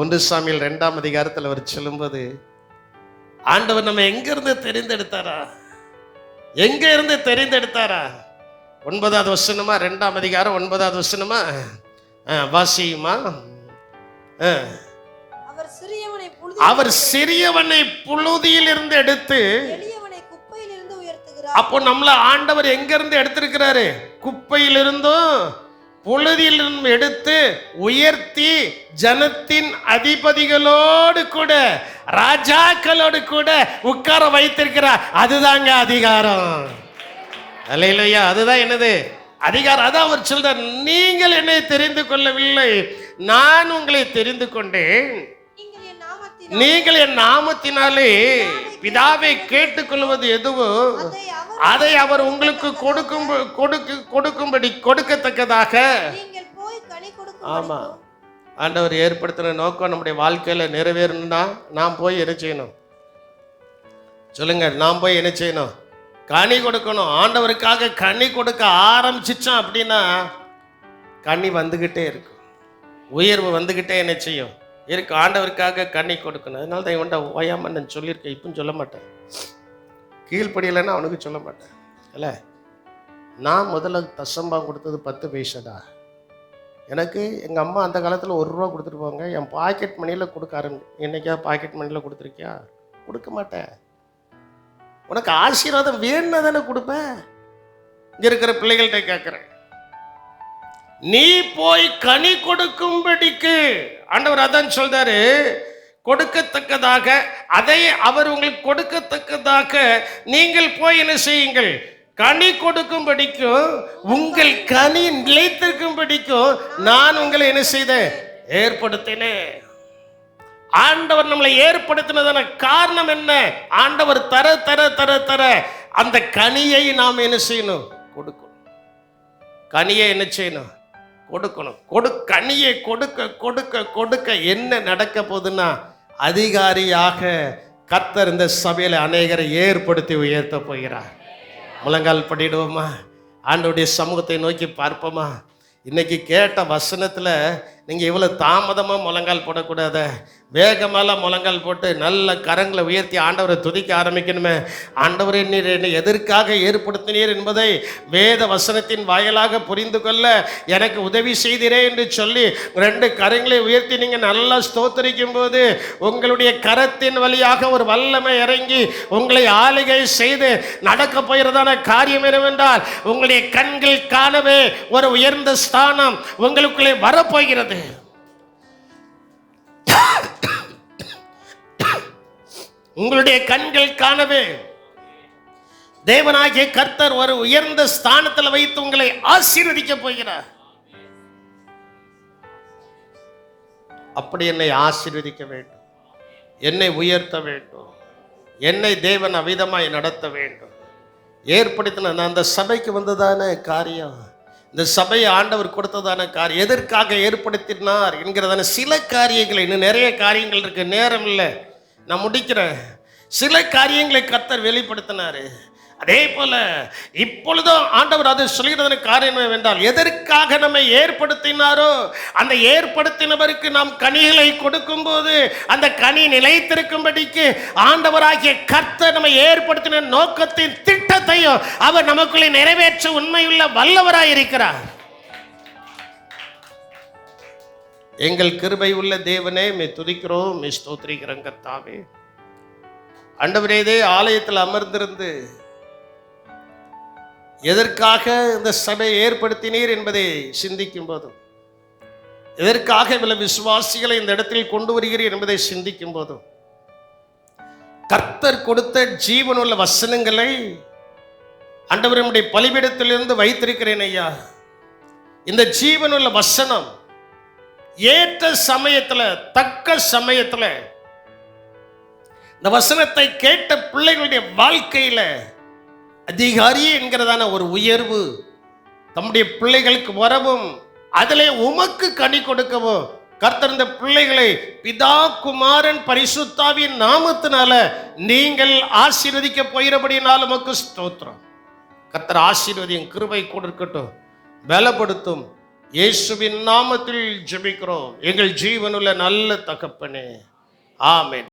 1 சாமுவேல் 2ஆம் அதிகாரத்தில் அவர் சொல்லும்போது, ஆண்டவர் நம்ம எங்க இருந்து தெரிந்தெடுத்தாரா? எங்க இருந்து தெரிந்தெடுத்தாரா? 9வது வசனமா, 2ஆம் அதிகாரம் 9வது வசனமா வாசியுமா? அவர் சிறியவனை புழுதியில் இருந்து எடுத்து, அப்போ நம்மள ஆண்டவர் எங்க இருந்து எடுத்திருக்கிறாரு? குப்பையிலிருந்தும் புழுதியிலிருந்தும் எடுத்து உயர்த்தி ஜனத்தின் அதிபதிகளோடு கூட ராஜாக்களோடு கூட உட்கார வைத்திருக்கிறார். அதுதாங்க அதிகாரம். அல்லேலூயா. அதுதான் என்னது? அதிகாரம். அதான் அவர் சொல்றார், நீங்கள் என்னை தெரிந்து கொள்ளவில்லை, நான் உங்களை தெரிந்து கொண்டேன். நீங்கள் என் நாமத்தினாலே பிதாவை கேட்டுக்கொள்வது எதுவோ அதை அவர் உங்களுக்கு கொடுக்கும்படி கொடுக்கத்தக்கதாக. ஆமா, ஆண்டவர் ஏற்படுத்தின நோக்கம் நம்முடைய வாழ்க்கையில நிறைவேறணும்னா நாம் போய் என்ன செய்யணும்? சொல்லுங்க, நாம் போய் என்ன செய்யணும்? கனி கொடுக்கணும். ஆண்டவருக்காக கனி கொடுக்க ஆரம்பிச்சிச்சோம் அப்படின்னா கனி வந்துகிட்டே இருக்கும், உயர்வு வந்துகிட்டே என்ன செய்யும்? இருக்கு. ஆண்டவருக்காக கண்ணி கொடுக்கணும். அதனால தான் இவன்ட்ட ஓயாம நான் சொல்லியிருக்கேன். இப்பவும் சொல்ல மாட்டேன். கீழ்ப்படியலைன்னா அவனுக்கு சொல்ல மாட்டேன். இல்லை, நான் முதல்ல தசம்பா கொடுத்தது 10 பைசாடா. எனக்கு எங்கள் அம்மா அந்த காலத்தில் 1 ரூபா கொடுத்துட்டு போங்க. என் பாக்கெட் மணியில் கொடுக்க என்னைக்கா பாக்கெட் மணியில் கொடுத்துருக்கியா? கொடுக்க மாட்டேன். உனக்கு ஆசீர்வாதம் வேணும்னா தானே கொடுப்பேன். இங்கே இருக்கிற பிள்ளைகள்கிட்ட கேட்குறேன், நீ போய் கனி கொடுக்கும்படிக்கு ஆண்டவர் அதான் சொல்றாரு, கொடுக்கத்தக்கதாக, அதை அவர் உங்களுக்கு கொடுக்கத்தக்கதாக நீங்கள் போய் என்ன செய்யுங்கள்? கனி கொடுக்கும்படிக்கும் உங்கள் கனி நிலைத்திருக்கும்படிக்கும் நான் உங்களை என்ன செய்தேன்? ஏற்படுத்தினேன். ஆண்டவர் நம்மளை ஏற்படுத்தினதான காரணம் என்ன? ஆண்டவர் தர தர தர தர அந்த கனியை நாம் என்ன செய்யணும்? கொடுக்கணும். கனியை என்ன செய்யணும்? கொடுக்கணும். கனியை கொடுக்க கொடுக்க கொடுக்க என்ன நடக்க போகுதுன்னா, அதிகாரியாக கர்த்தர் இந்த சபையில் அநேகரை ஏற்படுத்தி உயர்த்த போகிறார். முழங்கால் படிடுவோமா? ஆண்டவருடைய சமூகத்தை நோக்கி பார்ப்போமா? இன்னைக்கு கேட்ட வசனத்தில் நீங்கள் இவ்வளோ தாமதமாக முழங்கால் போடக்கூடாத, வேகமெல்லாம் முழங்கால் போட்டு நல்ல கரங்களை உயர்த்தி ஆண்டவரை துதிக்க ஆரம்பிக்கணுமே. ஆண்டவரை நீர் என்னை எதற்காக ஏற்படுத்தினீர் என்பதை வேத வசனத்தின் வாயிலாக புரிந்து கொள்ள எனக்கு உதவி செய்தீரே என்று சொல்லி 2 கரங்களை உயர்த்தி நீங்கள் நல்லா ஸ்தோத்தரிக்கும் போது உங்களுடைய கரத்தின் வழியாக ஒரு வல்லமை இறங்கி உங்களை ஆளுகை செய்து நடக்க போகிறதான காரியம் என்னவென்றால், உங்களுடைய கண்கள் காணவே ஒரு உயர்ந்த ஸ்தானம் உங்களுக்குள்ளே வரப்போகிறது. உங்களுடைய கண்கள் காணவே தேவனாகிய கர்த்தர் ஒரு உயர்ந்த ஸ்தானத்தில் வைத்து உங்களை ஆசீர்வதிக்க போகிறார். அப்படி என்னை ஆசீர்வதிக்க வேண்டும், என்னை உயர்த்த வேண்டும், என்னை தேவன் அவிதமாய் நடத்த வேண்டும். ஏற்படுத்தின அந்த சபைக்கு வந்ததான காரியம், இந்த சபையை ஆண்டவர் கொடுத்ததான காரியம், எதற்காக ஏற்படுத்தினார் என்கிறதான சில காரியங்களை, இன்னும் நிறைய காரியங்கள் இருக்கு, நேரம் இல்லை, நான் முடிக்கிறேன். சில காரியங்களை கர்த்தர் வெளிப்படுத்தினாரு. அதே போல இப்பொழுதும் ஆண்டவர் அதை சொல்கிறதற்கு காரணம் என்னவென்றால், எதற்காக நம்மை ஏற்படுத்தினாரோ அந்த ஏற்படுத்தினவருக்கு நாம் கனிகளை கொடுக்கும் போது அந்த கனி நிலைத்திருக்கும்படிக்கு ஆண்டவராகிய கர்த்தர் நம்மை ஏற்படுத்தின நோக்கத்தின் திட்டத்தையும் அவர் நமக்குள்ளே நிறைவேற்ற உண்மையுள்ள வல்லவராய் இருக்கிறார். எங்கள் கிருபை உள்ள தேவனே, மே துதிக்கிறோம், மே ஸ்தோத்திரிக்கிறோம். கர்த்தாவே, ஆண்டவரே, இதே ஆலயத்தில் அமர்ந்திருந்து எதற்காக இந்த சபையை ஏற்படுத்தினீர் என்பதை சிந்திக்கும் போதும், எதற்காக இவ்வளவு விசுவாசிகளை இந்த இடத்தில் கொண்டு வருகிறீர் என்பதை சிந்திக்கும் போதும், கர்த்தர் கொடுத்த ஜீவனுள்ள வசனங்களை ஆண்டவர் நம்முடைய பலிபீடத்திலிருந்து வைத்திருக்கிறேன் ஐயா. இந்த ஜீவனுள்ள வசனம் ஏற்ற சமயத்துல, தக்க சமயத்துல இந்த வசனத்தை கேட்ட பிள்ளைகளுடைய வாழ்க்கையில அதிகாரி என்கிறதான ஒரு உயர்வு தம்முடைய பிள்ளைகளுக்கு வரவும் அதிலே உமக்கு கனி கொடுக்கவும் கர்த்தர் இந்த பிள்ளைகளை பிதா குமாரன் பரிசுத்தாவின் நாமத்தினால நீங்கள் ஆசீர்வதிக்க போகிறபடினால உமக்கு ஸ்தோத்திரம். கர்த்தர் ஆசீர்வதியும், கிருபை கொடுக்கட்டும், பலப்படுத்தும். இயேசுவின் நாமத்தில் ஜெபிக்கிறோம் எங்கள் ஜீவனுள்ள நல்ல தகப்பனே, ஆமென்.